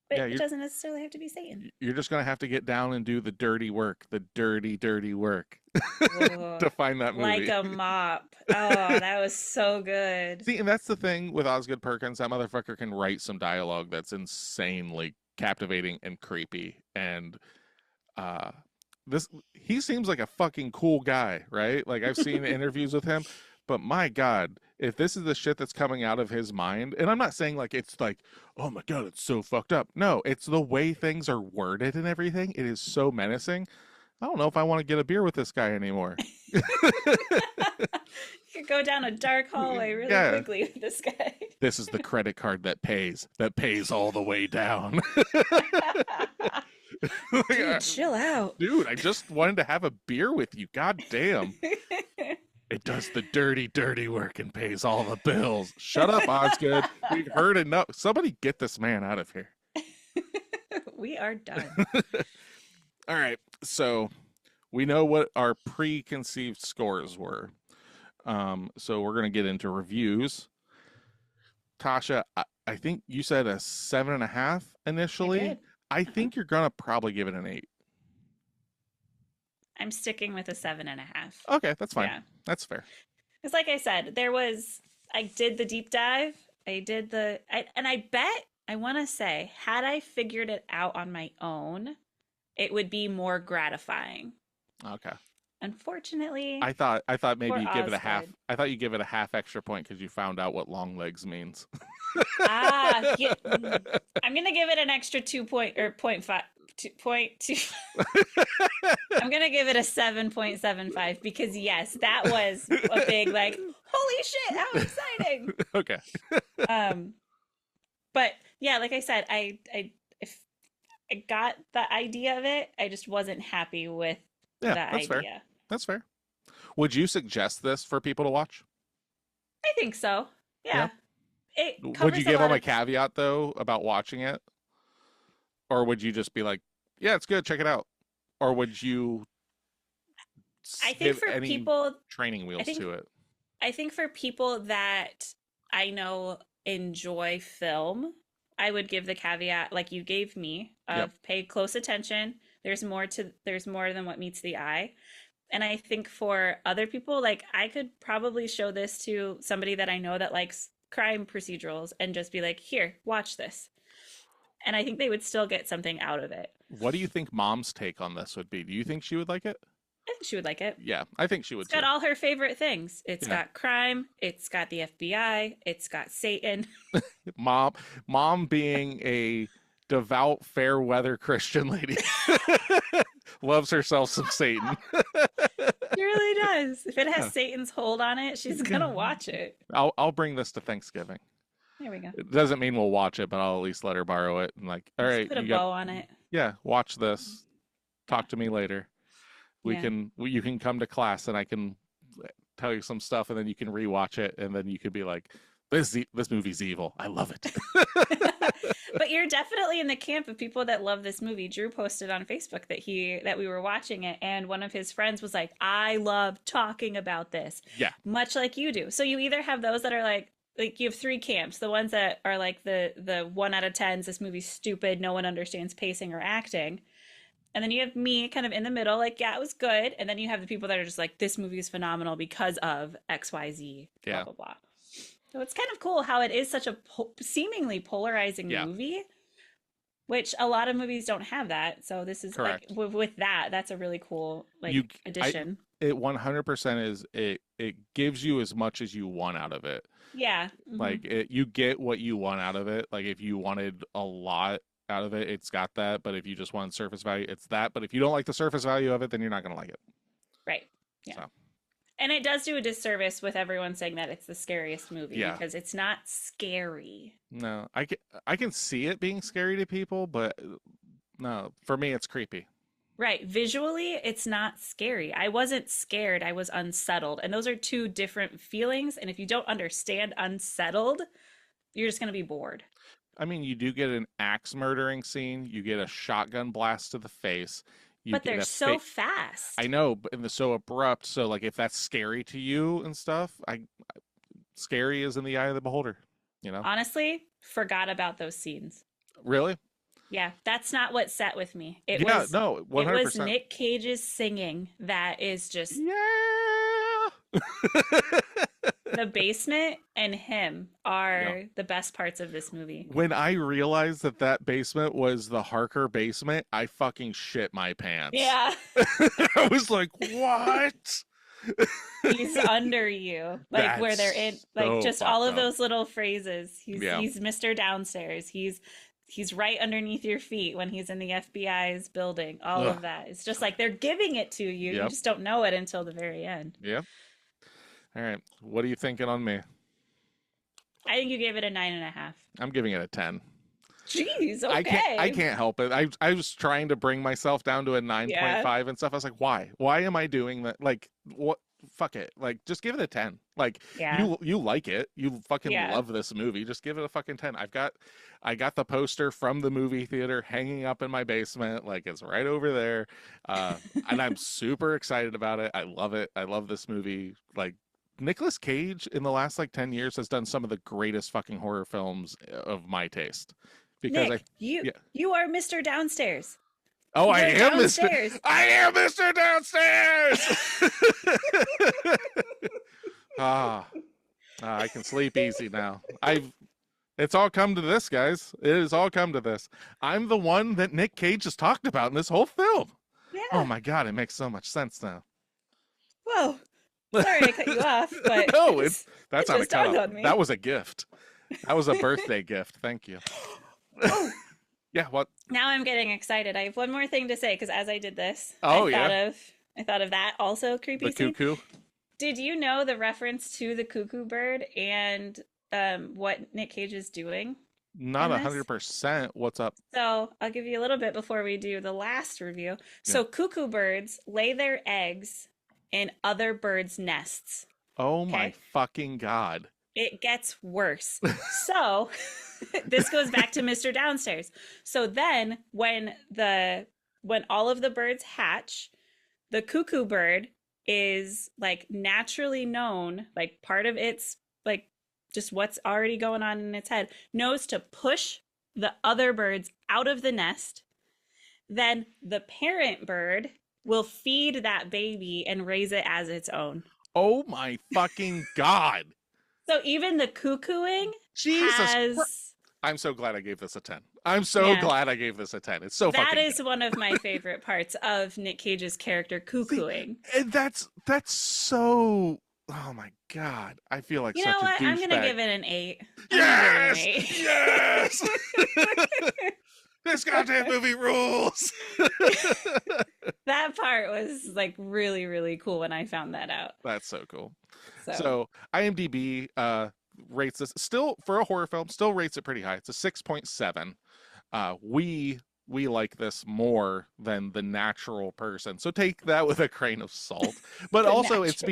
but Yeah, it doesn't necessarily have to be Satan. you're just gonna have to get down and do the dirty work, the dirty work, Oh, to find that like movie. a mop. Oh, that was so good. See, and that's the thing with Osgood Perkins. That motherfucker can write some dialogue that's insanely captivating and creepy. And uh, this he seems like a fucking cool guy, right? Like I've seen interviews with him, but my God, if this is the shit that's coming out of his mind, and I'm not saying like it's like, oh my God, it's so fucked up. No, it's the way things are worded and everything. It is so menacing. I don't know if I want to get a beer with this guy anymore. You could go down a dark hallway really Yeah, quickly with this guy. this is the credit card that pays all the way down. Like, Dude, chill out. dude, I just wanted to have a beer with you. God damn. It does the dirty work and pays all the bills. Shut up, Osgood. We've heard enough. Somebody get this man out of here. We are done. All right. So we know what our preconceived scores were. So we're going to get into reviews. Tasha, I think you said a 7.5 I initially. did. I think you're going to probably give it an 8. I'm sticking with a 7.5. Okay, that's fine. Yeah. That's fair. Because, like I said, I did the deep dive. And I bet, I want to say, had I figured it out on my own, it would be more gratifying. Okay. Unfortunately, I thought maybe for you give it a half. Osgood. I thought you give it a half extra point because you found out what long legs means. Yeah, I'm gonna give it an extra 2 point or 0.5, 2.2. I'm gonna give it a 7.75 because yes, that was a big like, holy shit, how exciting. Okay. Um, but yeah, like I said, if I got the idea of it, I just wasn't happy with Yeah, the that's fair. idea. That's fair. Would you suggest this for people to watch? I think so. Yeah. Yeah. It Would you covers a give them lot a of caveat though about watching it? Or would you just be like, yeah, it's good, check it out? Or would you I think give for any people training I wheels think to it? I think for people that I know enjoy film, I would give the caveat like you gave me Yep. of pay close attention. There's more than what meets the eye. And I think for other people, like I could probably show this to somebody that I know that likes crime procedurals and just be like, "Here, watch this." And I think they would still get something out of it. What do you think mom's take on this would be? Do you think she would like it? I think she would like it. Yeah, I think she would It's got too. all her favorite things. It's Yeah. got crime, it's got the FBI, it's got Satan. Mom being a devout, fair weather Christian lady, loves herself some Satan. She really does. If it has Yeah. Satan's hold on it, she's gonna watch it. I'll bring this to Thanksgiving. There we go. It doesn't mean we'll watch it, but I'll at least let her borrow it. And like, all Just right, put a you got, bow on it. yeah, watch this. Talk to me later. Yeah. You can come to class and I can tell you some stuff, and then you can rewatch it, and then you could be like, this movie's evil. I love it. But you're definitely in the camp of people that love this movie. Drew posted on Facebook that we were watching it, and one of his friends was like, "I love talking about this," Yeah. much like you do. So you either have those that are like, like you have three camps. The ones that are like the 1 out of 10s, this movie's stupid, no one understands pacing or acting. And then you have me kind of in the middle, like, yeah, it was good. And then you have the people that are just like, this movie is phenomenal because of XYZ, blah, Yeah. blah, blah. So it's kind of cool how it is such a seemingly polarizing Yeah. movie, which a lot of movies don't have that. So this is like, Correct. with that, that's a really cool, like, You, I, addition. it 100% is it gives you as much as you want out of it. Yeah. Like you get what you want out of it. Like if you wanted a lot out of it, it's got that. But if you just want surface value, it's that. But if you don't like the surface value of it, then you're not gonna like it. Right. Yeah. So. And it does do a disservice with everyone saying that it's the scariest movie Yeah. because it's not scary. No, I can see it being scary to people, but no, for me it's creepy. Right. Visually, it's not scary. I wasn't scared. I was unsettled. And those are two different feelings. And if you don't understand unsettled, you're just going to be bored. I mean, you do get an axe murdering scene. You get a shotgun blast to the face. You But get they're a so fast. I know, but and they're so abrupt. So, like, if that's scary to you and stuff, scary is in the eye of the beholder. You know. Honestly, forgot about those scenes. Really? Yeah, that's not what set with me. It Yeah. was No. 100%. it was Nick Cage's singing that is just Yeah. the basement and him are Yeah. the best parts of this movie. When I realized that that basement was the Harker basement, I fucking shit my pants. Yeah. I was like, what? He's under you. Like That's where they're in like so just all of fucked up. those little phrases. Yeah. He's Mr. Downstairs. He's right underneath your feet when he's in the FBI's building. All Ugh. of that. It's just like they're giving it to you. You Yep. just don't know it until the very end. Yeah. All right. What are you thinking on me? I think you gave it a 9.5. I'm giving it a 10. Jeez, okay. I can't help it. I was trying to bring myself down to a 9.5 and stuff. I was like, why? Why am I doing that? Like, what? Fuck it. Like, just give it a 10. Like, Yeah. you like it. You fucking Yeah. love this movie. Just give it a fucking 10. I got the poster from the movie theater hanging up in my basement. Like, it's right over there. And I'm super excited about it. I love it. I love this movie. Like, Nicolas Cage in the last like 10 years has done some of the greatest fucking horror films of my taste. Because Nick, yeah. you are Mr. Downstairs. Oh, I You're am downstairs. I am Mr. Downstairs. I can sleep easy now. It's all come to this, guys. It has all come to this. I'm the one that Nick Cage has talked about in this whole film. Yeah. Oh my god, it makes so much sense now. Whoa. Sorry I cut you off, but No, that's it not a just dawned cut on me. That was a gift. That was a birthday gift. Thank you. Yeah, what? Now I'm getting excited. I have one more thing to say because as I did this, Oh, I thought of that also creepy The scene. cuckoo? Did you know the reference to the cuckoo bird and what Nick Cage is doing? Not in this? 100%. What's up? So I'll give you a little bit before we do the last review. So cuckoo birds lay their eggs in other birds' nests. Oh my Okay. fucking god. It gets worse. So this goes back to Mr. Downstairs. So then when all of the birds hatch, the cuckoo bird is like naturally known, like part of its like just what's already going on in its head, knows to push the other birds out of the nest. Then the parent bird will feed that baby and raise it as its own. Oh my fucking god. So even the cuckooing Jesus has... I'm so glad I gave this a 10. I'm so glad I gave this a 10. It's so That fucking is one of my favorite parts of Nick Cage's character cuckooing. and that's so oh my god. I feel like You such know a what? I'm douchebag. gonna give it an 8. Yes! I'm gonna give it an 8. Yes! This goddamn movie rules. That part was like really, really cool when I found that out. That's so cool. So, So IMDb rates this still for a horror film, still rates it pretty high. It's a 6.7. We like this more than the natural person. So take that with a grain of salt. But also it's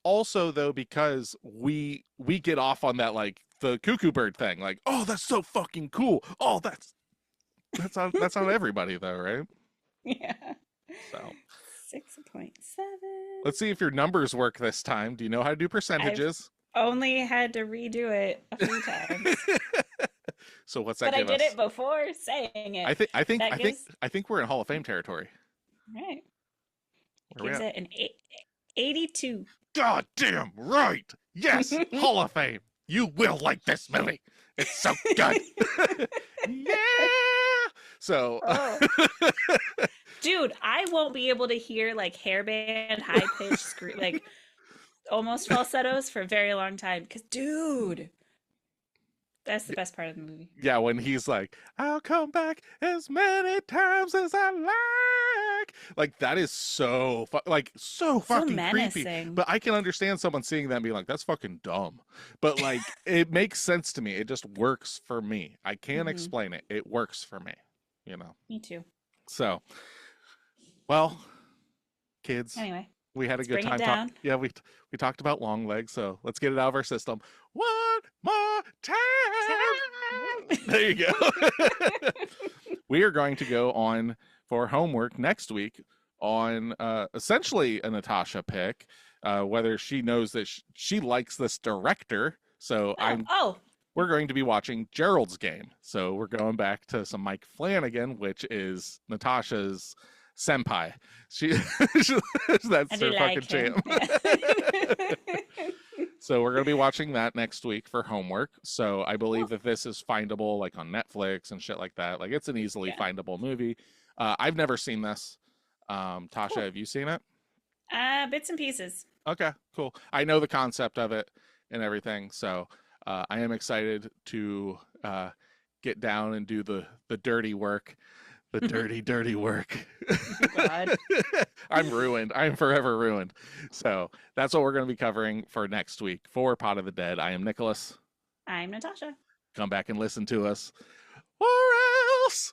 also though because we get off on that like the cuckoo bird thing. Like, oh, that's so fucking cool. Oh, that's on everybody though, right? yeah. So 6.7. let's see if your numbers work this time. Do you know how to do percentages? only had to redo it a few times. So what's that But I give did us? it before saying it. That gives, I think we're in Hall of Fame territory. right, Where are we gives at? it an 82. God damn right. Yes, Hall of Fame. You will like this movie. It's so good. Yeah. So Oh, dude, I won't be able to hear like hairband, high pitched scream, like almost falsettos for a very long time. Because, dude, that's the best part of the movie. yeah, when he's like, I'll come back as many times as I like that is so like so So fucking creepy. menacing. But I can understand someone seeing that and being like, that's fucking dumb. But like it makes sense to me. It just works for me. I can't Hmm. explain it. It works for me, you know. Me too. So, well, kids, Anyway, we had a let's good bring it time down. yeah, we talked about long legs, so let's get it out of our system one more time. There you go. We are going to go on for homework next week on essentially a Natasha pick, whether she knows that she likes this director. So Oh, I'm oh, we're going to be watching Gerald's Game. So we're going back to some Mike Flanagan, which is Natasha's senpai. She I that's do her fucking like jam. him. Yeah. So we're going to be watching that next week for homework. So I believe Cool. that this is findable like on Netflix and shit like that. Like it's an easily Yeah, findable movie. I've never seen this. Tasha, cool. have you seen it? Bits and pieces. Okay, cool. I know the concept of it and everything. So I am excited to get down and do the dirty work. The dirty, dirty work. God. I'm ruined. I'm forever ruined. So that's what we're going to be covering for next week for Pot of the Dead. I am Nicholas. I'm Natasha. Come back and listen to us. Or else.